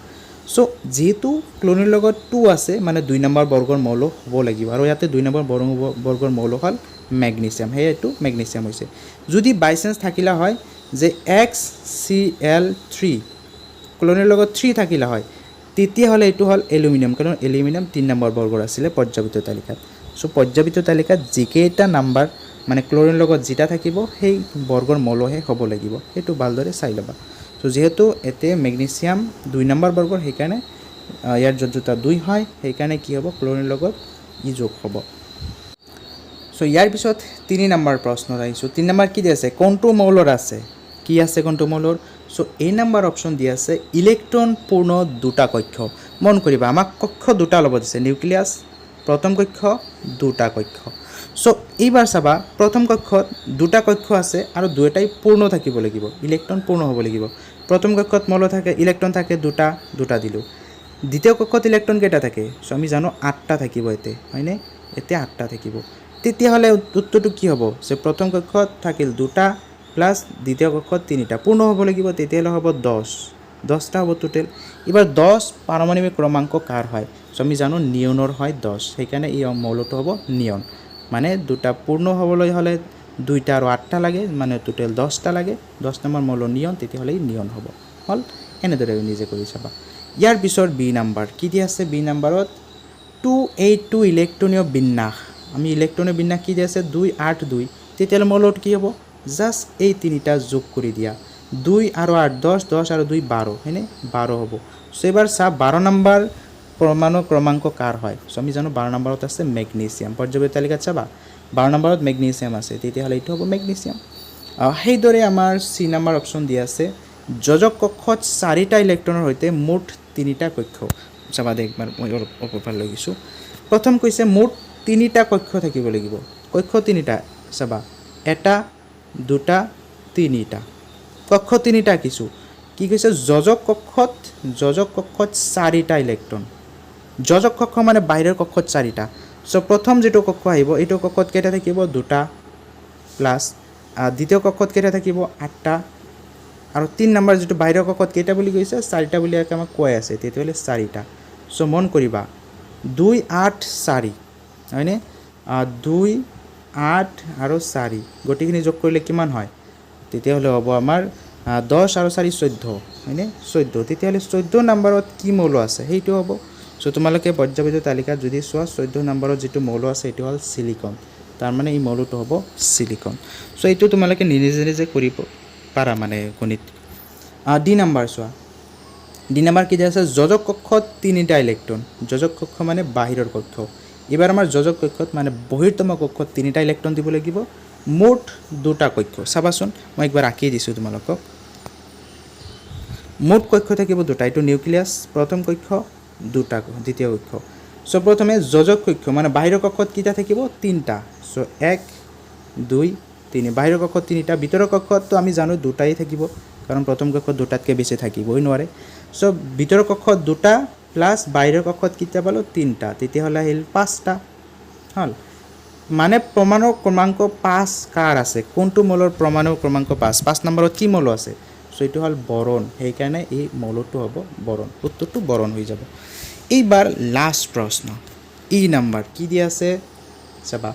চ' যিহেতু ক্লৰিনৰ লগত 2 আছে মানে 2 নম্বৰ বৰ্গৰ মৌল হ'ব লাগিব, আৰু ইয়াতে 2 নম্বৰ বৰ্গৰ মৌল হ'ল মেগনেছিয়াম, সেয়ে এইটো মেগনেছিয়াম হৈছে। যদি বাই চান্স থাকিলে হয় যে XCl3 ক্লৰিনৰ লগত 3 থাকিলে হয় তেতিয়াহ'লে এইটো হ'ল এলুমিনিয়াম, কাৰণ এলুমিনিয়াম 3 নম্বৰ বৰ্গৰ আছিলে পৰ্যায়বৃত্ত তালিকাত। চ' পৰ্যায়বৃত্ত তালিকাত যিকেইটা নাম্বাৰ মানে ক্লৰিনৰ লগত যেটা থাকিব সেই বৰ্গৰ মৌলহে হ'ব লাগিব, সেইটো ভালদৰে চাই ল'বা। চ' যিহেতু এতিয়া মেগনেছিয়াম 2 নম্বৰ বৰ্গৰ, সেইকাৰণে ইয়াৰ যোজ্যতা 2 হয়, সেইকাৰণে কি হ'ব ক্লৰিনৰ লগত ই যোগ হ'ব। চ' ইয়াৰ পিছত 3 নম্বৰ প্ৰশ্নত আহিছোঁ। 3 নম্বৰ কি দিয়া আছে, কোনটো মৌলৰ আছে, কি আছে কোনটো মৌলৰ। চ' এই নম্বৰ অপশ্যন দিয়া আছে ইলেক্ট্ৰন পূৰ্ণ 2টা কক্ষ। মন কৰিবা আমাক কক্ষ 2টা ল'ব দিছে, নিউক্লিয়াছ প্ৰথম কক্ষ 2টা কক্ষ। চ' এইবাৰ চাবা প্ৰথম কক্ষত 2টা কক্ষ আছে আৰু দুয়োটাই পূৰ্ণ থাকিব লাগিব, ইলেক্ট্ৰন পূৰ্ণ হ'ব লাগিব। প্ৰথম কক্ষত মৌল থাকে, ইলেক্ট্ৰন থাকে 2টা দিলোঁ। দ্বিতীয় কক্ষত ইলেক্ট্ৰন কেইটা থাকে, চ' আমি জানো 8টা থাকিব এতিয়া, হয়নে? এতিয়া 8টা থাকিব। তেতিয়াহ'লে উত্তৰটো কি হ'ব যে প্ৰথম কক্ষত থাকিল 2টা প্লাছ দ্বিতীয় কক্ষত 3টা, পূৰ্ণ হ'ব লাগিব, তেতিয়াহ'লে হ'ব 10টা হ'ব টোটেল। এইবাৰ 10 পাৰমাণৱিক ক্ৰমাংক কাৰ হয়, চ' আমি জানো নিয়নৰ হয় 10, সেইকাৰণে এই মৌলটো হ'ব নিয়ন। মানে 2টা পূৰ্ণ হ'বলৈ হ'লে 2টা আৰু 8টা লাগে, মানে টোটেল 10টা লাগে, 10 নম্বৰ মৌল নিয়ন, তেতিয়াহ'লে ই নিয়ন হ'ব। হ'ল এনেদৰে নিজে কৰি চাবা। ইয়াৰ পিছত বি নম্বৰ কি দিয়া আছে, বি নম্বৰত 282 ইলেক্ট্ৰনীয় বিন্যাস, আমি ইলেক্ট্ৰনীয় বিন্যাস কি দিয়া আছে 2 8 2, তেতিয়াহ'লে মৌলত কি হ'ব জাষ্ট এই 3টা যোগ কৰি দিয়া, 2 আৰু 8 10, 10 আৰু 2 12, হয়নে 12 হ'ব। চ' এইবাৰ চা 12 নম্বৰ পৰমাণু ক্ৰমাংক কাৰ হয়, চ' আমি জানো 12 নম্বৰত আছে মেগনেছিয়াম, পৰ্যায়বৃত্ত তালিকাত চাবা 12 নম্বৰত মেগনেছিয়াম আছে, তেতিয়াহ'লে এইটো হ'ব মেগনেছিয়াম। সেইদৰে আমাৰ চি নম্বৰ অপশ্যন দিয়া আছে যোজক কক্ষত 4টা ইলেক্ট্ৰনৰ সৈতে মুঠ 3টা কক্ষ। চাবা দে একবাৰ মই অলপ ওপৰফালে লৈ গৈছোঁ। প্ৰথম কৈছে মুঠ 3টা কক্ষ থাকিব লাগিব, কক্ষ 3টা চাবা 1টা 2টা 3টা, কক্ষ 3টা কিছু কি কৈছে যোজক কক্ষত 4টা ইলেক্ট্ৰন, যোজক কক্ষ মানে বাহিৰৰ কক্ষত 4টা। চ' প্ৰথম যিটো কক্ষ আহিব এইটো কক্ষত কেইটা থাকিব 2টা প্লাছ দ্বিতীয় কক্ষত কেইটা থাকিব 8টা, আৰু 3 নম্বৰ যিটো বাহিৰৰ কক্ষত কেইটা বুলি কৈছে 4টা বুলি আমাক কৈ আছে, তেতিয়াহ'লে 4টা। চ' মন কৰিবা 2 8 4, হয়নে 2 8 আৰু 4 গোটেইখিনি যোগ কৰিলে কিমান হয় তেতিয়াহ'লে হ'ব আমাৰ 10 আৰু 4 14 হয়নে 14 তেতিয়াহ'লে 14 নম্বৰত কি মৌল আছে সেইটো হ'ব সো তোমালোকে পৰ্যায়বিত তালিকাত যদি চোৱা 14 নম্বৰত যেটো মৌল আছে এটো হ'ল সিলিকন তাৰ মানে এই মৌলটো হ'ব সিলিকন সো এইটো তোমালোকে নিজে নিজে কৰিব পাৰা মানে গণিত ডি নম্বৰ চোৱা ডি নম্বৰ কি আছে যোজক কক্ষত 3টা ইলেক্ট্ৰন যোজক কক্ষ মানে বাহিৰৰ কক্ষ এবাৰ আমাৰ যোজক কক্ষত মানে বহিৰ্তম কক্ষত 3টা ইলেক্ট্ৰন দিব লাগিব মোট 2টা কক্ষ চাবাচোন মই একবাৰ আঁকি দিছোঁ তোমালোকক মোট কক্ষ থাকিব 2টা এটো নিউক্লিয়াছ প্ৰথম কক্ষ 2টা দ্বিতীয় কক্ষ সো প্ৰথমে যোজক কক্ষ মানে বাহিৰৰ কক্ষত কিটা থাকিব 3টা সো 1 2 3 বাহিৰৰ কক্ষত 3টা ভিতৰৰ কক্ষত তো আমি জানো 2টাই থাকিব কাৰণ প্ৰথম কক্ষত 2টাতকৈ বেছি থাকিবই নোৱাৰে সো ভিতৰৰ কক্ষত 2টা প্লাস বাহিৰৰ কক্ষত কিটা পালো 3টা তেতিয়াহ'লে আহিল 5টা হল মানে প্ৰমাণৰ ক্ৰমাংক 5 কাৰ আছে কোনটো মৌলৰ প্ৰমাণৰ ক্ৰমাংক 5 নম্বৰত কি মৌল আছে সো এটো হল বৰণ সেই কাৰণে এই মৌলটো হ'ব বৰণ উত্তৰটো বৰণ হৈ যাব এইবাৰ লাষ্ট প্ৰশ্ন ই নম্বৰ কি দি আছে চাবা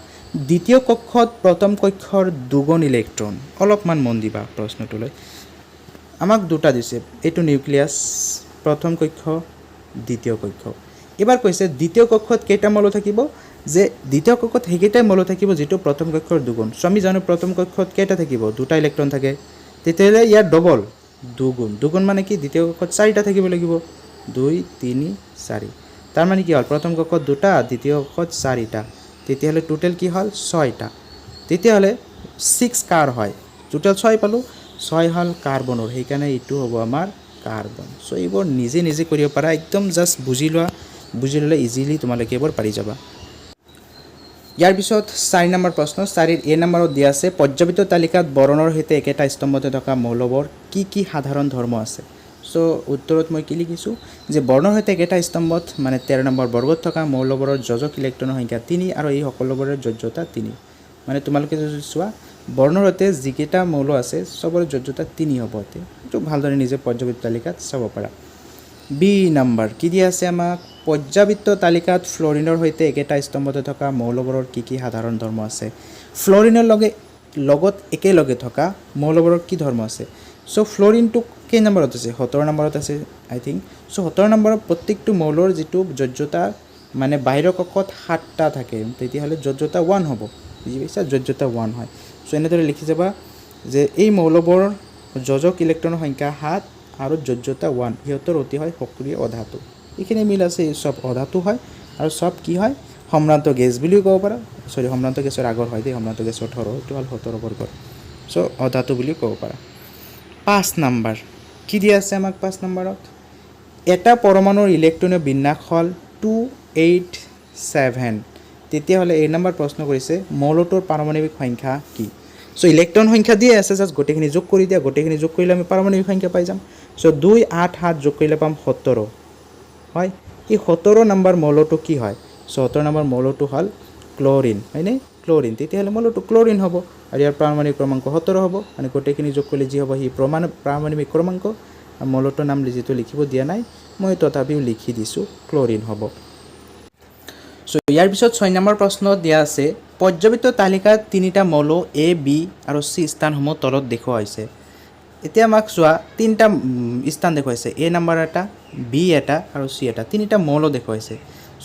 দ্বিতীয় কক্ষত প্ৰথম কক্ষৰ দুগুণ ইলেক্ট্ৰন অলপমান মন দিবা প্ৰশ্নটোলৈ আমাক দুটা দিছে এটো নিউক্লিয়াছ প্ৰথম কক্ষ দ্বিতীয় কক্ষ এবাৰ কৈছে দ্বিতীয় কক্ষত কেইটা মৌল থাকিব যে দ্বিতীয় কক্ষত হেকেইটা মৌল থাকিব যেটো প্ৰথম কক্ষৰ দুগুণ সো আমি জানো প্ৰথম কক্ষত কেইটা থাকিব দুটা ইলেক্ট্ৰন থাকে তেতিয়াহ'লে ইয়াৰ ডবল দুগুণ মানে কি দ্বিতীয় কক্ষত 4টা থাকিব লাগিব 2 3 4 তাৰ মানে কি হল প্ৰথম কক্ষত 2টা দ্বিতীয় কক্ষত 4টা তেতিয়াহ'লে টোটাল কি হল 6টা তেতিয়াহ'লে 6 কাৰ হয় টোটাল 6 পালো 6 হল কাৰ্বনৰ সেই কাৰণে এটো হ'ব আমাৰ কাৰ্বন সো এইবোৰ নিজে নিজে কৰিব পাৰা একদম জাস্ট বুজি ললে ইজিলি তোমালোকে এইবোৰ পাৰি যাবা ইয়াৰ পিছত 4 নম্বৰ প্ৰশ্ন 4 এ নম্বৰত দিয়া আছে পৰ্যায়বিত তালিকাত বৰণৰ সৈতে একেটা স্তম্ভতে থকা মৌলবৰ কি সাধাৰণ ধৰ্ম আছে সো উত্তৰত মই কি লিখিছো যে বৰ্ণৰ সৈতে একেটা স্তম্ভত মানে 13 নম্বৰ বৰ্গত থকা মৌলবৰৰ যোজক ইলেক্ট্ৰনৰ সংখ্যা 3 আৰু এই সকলোবোৰৰ যোজ্যতা 3 মানে তোমালোকে যদি চোৱা বৰ্ণৰ সৈতে যিকেইটা মৌল আছে সবৰ যোজ্যতা 3 হ'ব এটো ভালদৰে নিজে পৰ্যায়বিত তালিকাত চাব পাৰা বি নম্বৰ কি দিয়া আছে আমাক পৰ্যায়বিত তালিকাত ফ্লোৰিনৰ সৈতে একেটা স্তম্ভতে থকা মৌলবোৰৰ কি সাধাৰণ ধৰ্ম আছে ফ্লোৰিনৰ লগত একেলগে থকা মৌলবোৰৰ কি ধৰ্ম আছে সো ফ্লোৰিনটো কেই নম্বৰত আছে 17 নম্বৰত আছে আই থিংক সো 17 নম্বৰত প্ৰত্যেকটো মৌলৰ যেটো যোজ্যতা মানে বাহিৰৰ কক্ষত 7টা থাকে তেতিয়াহ'লে যোজ্যতা 1 হ'ব বুজি পাইছা যোজ্যতা 1 হয় সো এনেদৰে লিখি যাবা যে এই মৌলবৰ যোজক ইলেক্ট্ৰনৰ সংখ্যা 7 আৰু যোজ্যতা 1 ইহঁতৰ অতি হয় সক্ৰিয় অধাতু এখানে মিল আছে সব অধাতু হয় আৰু সব কি হয় সম্ভ্ৰান্ত গেছ বুলিও ক'ব পাৰা সৰি সম্ভ্ৰান্ত গেছৰ আগৰ হয় দেই সম্ভ্ৰান্ত গেছৰ 18 এটো হল 17 বৰ্গৰ সো অধাতু বুলিও ক'ব পাৰা 5 নম্বৰ কি দিয়া আছে আমাক 5 নম্বৰত এটা পৰমাণুৰ ইলেক্ট্ৰনৰ বিন্যাস হল 287 তেতিয়াহ'লে এই নম্বৰ প্ৰশ্ন কৰিছে মৌলটোৰ পাৰমাণৱিক সংখ্যা কি সো ইলেক্ট্ৰন সংখ্যা দিয়ে আছে জাস্ট গোটেইখিনি যোগ কৰি দিয়া গোটেইখিনি যোগ কৰিলে আমি পাৰমাণৱিক সংখ্যা পাই যাম সো 2 8 7 যোগ কৰিলে পাম 17 হয় এই 17 নম্বৰ মৌলটো কি হয় 17 নম্বৰ মৌলটো হল ক্লোৰিন হয়নে ক্লোৰিন তেতিয়াহ'লে মৌলটো ক্লোৰিন হ'ব আৰু ইয়াৰ পাৰমাণৱিক ক্ৰমাংক 17 হ'ব মানে গোটেইখিনি যোগ কৰিলে যি হ'ব হি পাৰমাণৱিক ক্ৰমাংক মৌলটোৰ নাম যেটো লিখিব দিয়া নাই মই তথাপিও লিখি দিছো ক্লোৰিন হ'ব সো ইয়াৰ পিছত 6 নম্বৰ প্ৰশ্ন দিয়া আছে পৰ্যায়বিত তালিকাত 3টা মৌল এ বি আৰু সি স্থানসমূহ তলত দেখুওৱা হৈছে এতিয়া আমাক চোৱা 3টা স্থান দেখুৱাইছে এ নম্বৰ এটা বি এটা আৰু সি এটা 3টা মৌল দেখুৱাইছে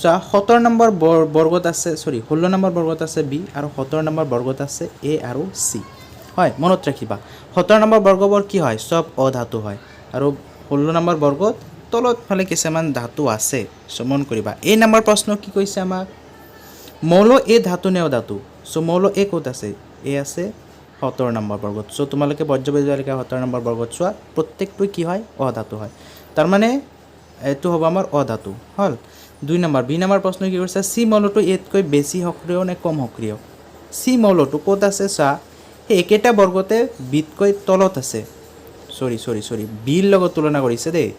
চোৱা 17 নম্বৰ বৰ্গত আছে 16 নম্বৰ বৰ্গত আছে বি আৰু 17 নম্বৰ বৰ্গত আছে এ আৰু সি হয় মনত ৰাখিবা 17 নম্বৰ বৰ্গবোৰ কি হয় সব অধাতু হয় আৰু 16 নম্বৰ বৰ্গত তলত ফালে কিছুমান ধাতু আছে সো মন কৰিবা এই নম্বৰ প্ৰশ্ন কি কৈছে আমাক মৌল এ ধাতু নে অধাতু সো মৌল এ ক'ত আছে এ আছে 17 নম্বৰ বৰ্গত সো তোমালোকে পৰ্যায়বিত তালিকা 17 নম্বৰ বৰ্গত চোৱা প্ৰত্যেকটো কি হয় অধাতু হয় তাৰ মানে এটো হ'ব আমাৰ অধাতু হল 2 নম্বৰ বি নম্বৰ প্ৰশ্ন কি কৰিছে সি মৌলটো এতকৈ বেছি সক্ৰিয় নে কম সক্ৰিয় সি মৌলটো ক'ত আছে চা এই একেটা বৰ্গতে বিতকৈ তলত আছে সৰি বিৰ লগত তুলনা কৰিছে দেই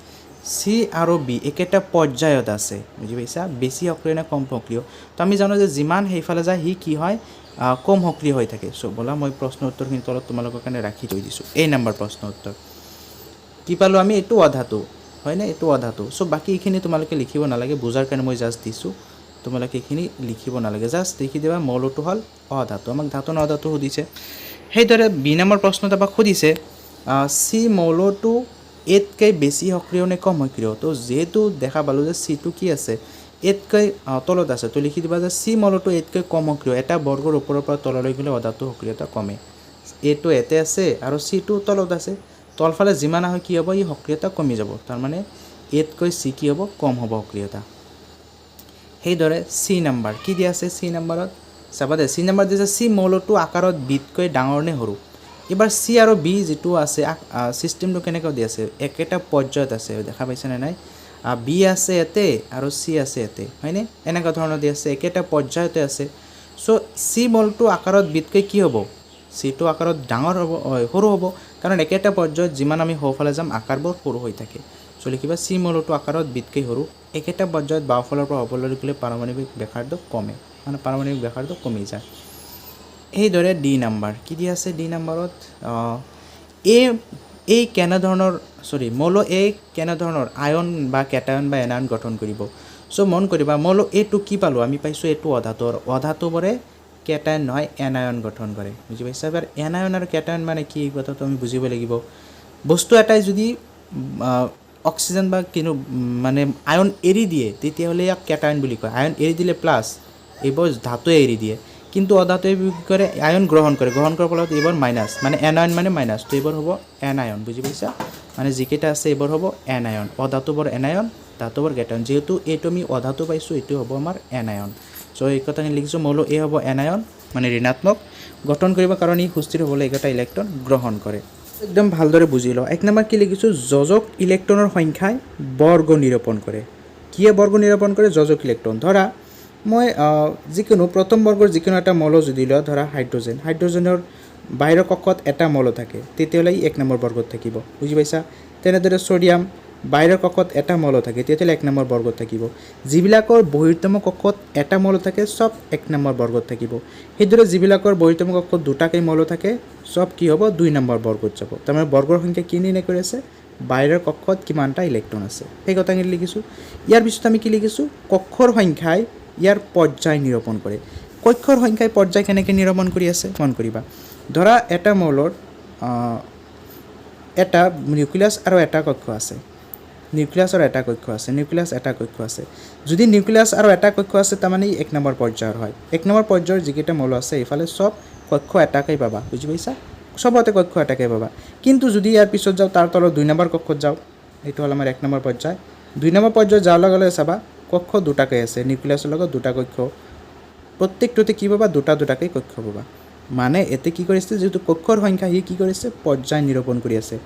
সি আৰু বি একেটা পৰ্যায়ত আছে বুজি পাইছা বেছি সক্ৰিয় নে কম সক্ৰিয় তো আমি জানো যে যিমান হেইফালে যায় হি কি হয় কম সক্ৰিয় হৈ থাকে সো বলা মই প্ৰশ্ন উত্তৰখিনি তলত তোমালোকৰ কাৰণে ৰাখি থৈ দিছো এই নম্বৰ প্ৰশ্ন উত্তৰ কি পালো আমি এটো অধাতু হয় না এটো অধাতু সো বাকি এখিনি তোমালোকে লিখিব নালাগে বুজাৰ কাৰণে মই জাস্ট দিছো তোমালোকে এইখিনি লিখিব নালাগে, জাষ্ট লিখি দিবা মৌলটো হ'ল অধাতু। আমাক ধাতু ন অধাতু সুধিছে। সেইদৰে বি নম্বৰ প্ৰশ্নত আমাক সুধিছে চি মৌলটো এতকৈ বেছি সক্ৰিয় নে কম সক্ৰিয়। তো যিহেতু দেখা পালোঁ যে চিটো কি আছে, এতকৈ তলত আছে, তো লিখি দিবা যে চি মৌলটো এতকৈ কম সক্ৰিয়। এটা বৰ্গৰ ওপৰৰ পৰা তললৈ গ'লে অধাতু সক্ৰিয়তা কমে। এটো এতে আছে আৰু চিটো তলত আছে, তলফালে যিমান হয় কি হ'ব, ই সক্ৰিয়তা কমি যাব। তাৰমানে এতকৈ চি কি হ'ব, কম হ'ব সক্ৰিয়তা। সেইদৰে চি নাম্বাৰ কি দিয়া আছে, চি নাম্বাৰত চাবা দে, চি নাম্বাৰ দিছে চি মৌলটো আকাৰত বিতকৈ ডাঙৰ নে সৰু। এবাৰ চি আৰু বি যিটো আছে ছিষ্টেমটো কেনেকৈ দি আছে, একেটা পৰ্যায়ত আছে, দেখা পাইছেনে নাই। বি আছে ইয়াতে আৰু চি আছে ইয়াতে, হয়নে, এনেকুৱা ধৰণৰ দি আছে, একেটা পৰ্যায়তে আছে। চ' চি মৌলটো আকাৰত বিতকৈ কি হ'ব, চিটো আকাৰত ডাঙৰ হ'ব, সৰু হ'ব, কাৰণ একেটা পৰ্যায়ত যিমান আমি সোঁফালে যাম আকাৰবোৰ সৰু হৈ থাকে। চ' লিখিবা চি মৌলটো আকাৰত বিতকৈ সৰু। একেটা পৰ্যায়ত বাওঁফালৰ পৰা সফললৈ গ'লে পাৰমাণৱিক ব্যাসাৰ্ধ কমে, মানে পাৰমাণৱিক ব্যাসাৰ্ধ কমি যায়। সেইদৰে ডি নাম্বাৰ কি দি আছে, ডি নাম্বাৰত এই কেনেধৰণৰ মৌল এ কেনেধৰণৰ আয়ন বা কেটায়ন বা এনায়ন গঠন কৰিব। চ' মন কৰিবা মৌল এইটো কি পালোঁ, আমি পাইছোঁ এইটো অধাতুৰ, অধাতুবোৰে কেটায়ন নহয় এনায়ন গঠন কৰে, বুজি পাইছা। এবাৰ এনায়ন আৰু কেটায়ন মানে কি, এই কথাটো আমি বুজিব লাগিব। বস্তু এটাই যদি অক্সিজেন বা মানে আয়ন এৰি দিয়ে তেতিয়াহ'লে ইয়াক কেটায়ন বুলি কয়। আয়ন এৰি দিলে প্লাছ, এইবোৰ ধাতুৱে এৰি দিয়ে। কিন্তু অধাতুৱে কি কৰে, আয়ন গ্ৰহণ কৰে, গ্ৰহণ কৰাৰ ফলত এইবোৰ মাইনাছ, মানে এনায়ন মানে মাইনাছ, তো এইবোৰ হ'ব এনায়ন, বুজি পাইছা। মানে যিকেইটা আছে এইবোৰ হ'ব এনায়ন, অধাতুবোৰ এনায়ন, ধাতুবোৰ কেটায়ন। যিহেতু এইটো আমি অধাতু পাইছোঁ, এইটো হ'ব আমাৰ এনায়ন। চ' এই কথাখিনি লিখিছোঁ, মৌল এ হ'ব এনায়ন, মানে ঋণাত্মক গঠন কৰিব, কাৰণ ই সুস্থিৰ হ'বলৈ একেটা ইলেক্ট্ৰন গ্ৰহণ কৰে। একদম ভালদৰে বুজি লওঁ। এক নম্বৰ কি লিখিছোঁ, যোজক ইলেক্ট্ৰনৰ সংখ্যাই বৰ্গ নিৰূপণ কৰে। কিয়ে বৰ্গ নিৰূপণ কৰে, যোজক ইলেক্ট্ৰন। ধৰা মই যিকোনো প্ৰথম বৰ্গৰ যিকোনো এটা মৌল যদি লওঁ, ধৰা হাইড্ৰজেন, হাইড্ৰজেনৰ বাহিৰৰ কক্ষত এটা মৌল থাকে, তেতিয়াহ'লে ই এক নম্বৰ বৰ্গত থাকিব, বুজি পাইছা। তেনেদৰে ছ'ডিয়াম বাহিৰৰ কক্ষত এটা মৌল থাকে, তেতিয়াহ'লে এক নম্বৰ বৰ্গত থাকিব। যিবিলাকৰ বহিৰ্তম কক্ষত এটা মৌল থাকে চব এক নম্বৰ বৰ্গত থাকিব। সেইদৰে যিবিলাকৰ বহিৰ্তম কক্ষত দুটাকৈ মৌল থাকে চব কি হ'ব, 2 নম্বৰ বৰ্গত যাব। তাৰমানে বৰ্গৰ সংখ্যা কি নিৰ্ণয় কৰি আছে, বাহিৰৰ কক্ষত কিমানটা ইলেক্ট্ৰন আছে, সেই কথাখিনি লিখিছোঁ। ইয়াৰ পিছত আমি কি লিখিছোঁ, কক্ষৰ সংখ্যাই ইয়াৰ পৰ্যায় নিৰূপণ কৰে। কক্ষৰ সংখ্যাই পৰ্যায় কেনেকৈ নিৰূপণ কৰি আছে, মন কৰিবা। ধৰা এটা মৌলৰ এটা নিউক্লিয়াছ আৰু এটা কক্ষ আছে, নিউক্লিয়াছৰ এটা কক্ষ আছে, নিউক্লিয়াছ এটা কক্ষ আছে। যদি নিউক্লিয়াছ আৰু এটা কক্ষ আছে, তাৰমানে এক নম্বৰ পৰ্যায়ৰ হয়। এক নম্বৰ পৰ্যায়ৰ যিকেইটা মৌল আছে এইফালে চব কক্ষ এটাকেই পাবা, বুজি পাইছা, চবতে কক্ষ এটাকেই পাবা। কিন্তু যদি ইয়াৰ পিছত যাওঁ, তাৰ তলত 2 নম্বৰ কক্ষত যাওঁ, এইটো হ'ল আমাৰ 1 নম্বৰ পৰ্যায়। 2 নম্বৰ পৰ্যায়ত যোৱাৰ লগে লগে চাবা কক্ষ দুটাকৈ আছে, নিউক্লিয়াছৰ লগত দুটা কক্ষ, প্ৰত্যেকটোতে কি পাবা, দুটাকৈ কক্ষ পাবা। মানে এতে কি কৰিছে, যিহেতু কক্ষৰ সংখ্যা সি কি কৰিছে, পৰ্যায় নিৰূপণ কৰি আছে।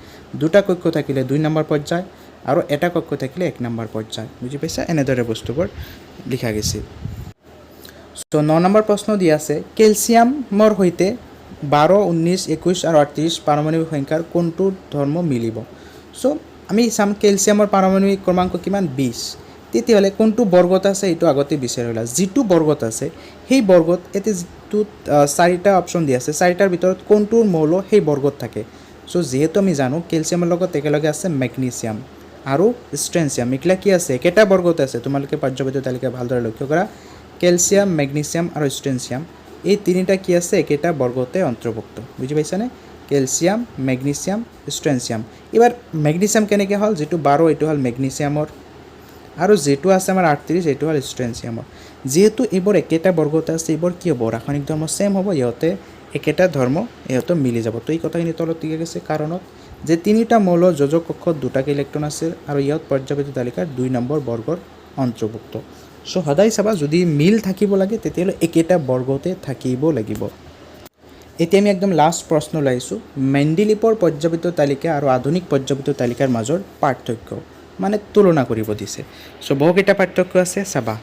দুটা কক্ষ থাকিলে 2 নম্বৰ পৰ্যায় আৰু এটা কক্ষ থাকিলে 1 নম্বৰ পৰ্যায়, বুজি পাইছা। এনেদৰে বস্তুবোৰ লিখা গৈছে। চ' 9 নম্বৰ প্ৰশ্ন দিয়া আছে, কেলছিয়ামৰ সৈতে 12, 19, 21 আৰু 38 পাৰমাণৱিক সংখ্যাৰ কোনটো ধৰ্ম মিলিব। চ' আমি চাম কেলছিয়ামৰ পাৰমাণৱিক ক্ৰমাংক কিমান, 20। তেতিয়াহ'লে কোনটো বৰ্গত আছে এইটো আগতে বিচাৰি ল'লা। যিটো বৰ্গত আছে সেই বৰ্গত এতিয়া যিটোত 4টা অপশ্যন দিয়া আছে, 4টাৰ ভিতৰত কোনটোৰ মৌল সেই বৰ্গত থাকে। চ' যিহেতু আমি জানো কেলছিয়ামৰ লগত একেলগে আছে মেগনেছিয়াম আৰু ষ্ট্ৰেনছিয়াম, এইবিলাক কি আছে, একেটা বৰ্গতে আছে। তোমালোকে পাঠ্যপুথিৰ তালিকা ভালদৰে লক্ষ্য কৰা, কেলছিয়াম, মেগনেছিয়াম আৰু ষ্ট্ৰেনছিয়াম এই তিনিটা কি আছে, একেটা বৰ্গতে অন্তৰ্ভুক্ত, বুজি পাইছানে। Calcium, magnesium, strontium. এবাৰ মেগনেছিয়াম কেনেকৈ হ'ল, যিটো 12 এইটো হ'ল মেগনেছিয়ামৰ, আৰু যিটো আছে আমাৰ 38 এইটো হ'ল ষ্ট্ৰেনছিয়ামৰ। যিহেতু এইবোৰ একেটা বৰ্গতে আছে, এইবোৰ কি হ'ব, ৰাসায়নিক ধৰ্ম ছেম হ'ব, ইহঁতে একেটা ধৰ্ম, ইহঁতে মিলি যাব। তো এই কথাখিনি তলত ঠিক আছে, কাৰণত যে 3টা মৌলৰ যোজক কক্ষত 2টাকৈ ইলেক্ট্ৰন আছে আৰু ইহঁত পৰ্যায়বৃত্ত তালিকাৰ 2 নম্বৰ বৰ্গৰ অন্তৰ্ভুক্ত। চ' সদায় চাবা, যদি মিল থাকিব লাগে তেতিয়াহ'লে একেটা বৰ্গতে থাকিব লাগিব। এতিয়া আমি একদম লাষ্ট প্ৰশ্ন ওলাইছোঁ, মেণ্ডেলিভৰ পৰ্যায়বৃত্ত তালিকা আৰু আধুনিক পৰ্যায়বৃত্ত তালিকাৰ মাজৰ পাৰ্থক্য, মানে তুলনা কৰিব দিছে। চ' বহুকেইটা পাৰ্থক্য আছে, চাবা।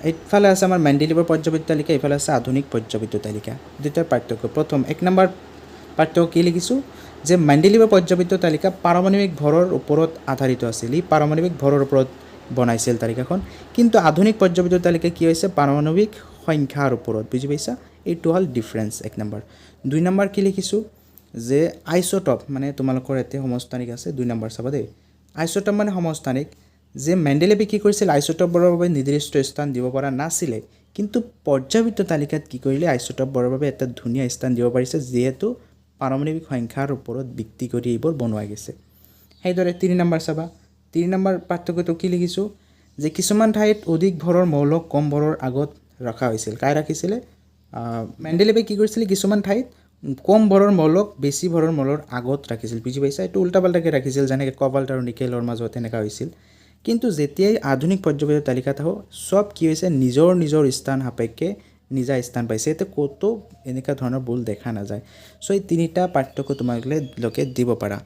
এইফালে আছে আমাৰ মেণ্ডেলিভৰ পৰ্যায়বৃত্ত তালিকা, এইফালে আছে আধুনিক পৰ্যায়বৃত্ত তালিকা। দুটাৰ পাৰ্থক্য, প্ৰথম 1 নম্বৰ পাৰ্থক্য কি লিখিছোঁ, যে মেণ্ডেলিভৰ পৰ্যায়বৃত্ত তালিকা পাৰমাণৱিক ভৰৰ ওপৰত আধাৰিত আছিল, ই পাৰমাণৱিক ভৰৰ ওপৰত বনাইছিল তালিকাখন। কিন্তু আধুনিক পৰ্যায়বৃত্ত তালিকা কি হৈছে, পাৰমাণৱিক সংখ্যাৰ ওপৰত, বুজি পাইছা। এইটো হ'ল ডিফাৰেঞ্চ 1 নম্বৰ। 2 নম্বৰ কি লিখিছোঁ, যে আইচটপ, মানে তোমালোকৰ ইয়াতে সমস্থানিক আছে, 2 নম্বৰ চাবা দেই। আইচটপ মানে সমস্থানিক, যে মেণ্ডেলেভে কি কৰিছিল আইচোটপবোৰৰ বাবে নিৰ্দিষ্ট স্থান দিব পৰা নাছিলে, কিন্তু পৰ্যাবৃত্ত তালিকাত কি কৰিলে আইচোটপবোৰৰ বাবে এটা ধুনীয়া স্থান দিব পাৰিছে, যিহেতু পাৰমাণৱিক সংখ্যাৰ ওপৰত ভিত্তি কৰি এইবোৰ বনোৱা গৈছে। সেইদৰে 3 নম্বৰ চাবা, 3 নম্বৰ পাৰ্থক্যটো কি লিখিছোঁ যে কিছুমান ঠাইত অধিক ভৰৰ মৌলক কম ভৰৰ আগত ৰখা হৈছিল। কাই ৰাখিছিলে? মেণ্ডেলেভে কি কৰিছিলে কিছুমান ঠাইত কম ভৰৰ মৌলক বেছি ভৰৰ মৌলৰ আগত ৰাখিছিল। বুজি পাইছা? এইটো উল্টা পাল্টাকৈ ৰাখিছিল, যেনেকৈ কবাল্ট আৰু নিকেলৰ মাজত এনেকুৱা হৈছিল। কিন্তু যেতিয়াই আধুনিক পৰ্যায়ৰ তালিকাত আহোঁ, চব কি হৈছে নিজৰ নিজৰ স্থান সাপেক্ষে নিজা স্থান পাইছে। এতিয়া ক'তো এনেকুৱা ধৰণৰ ভুল দেখা নাযায়। চ' এই 3টা পাৰ্থক্য তোমালোকে দিব পাৰা।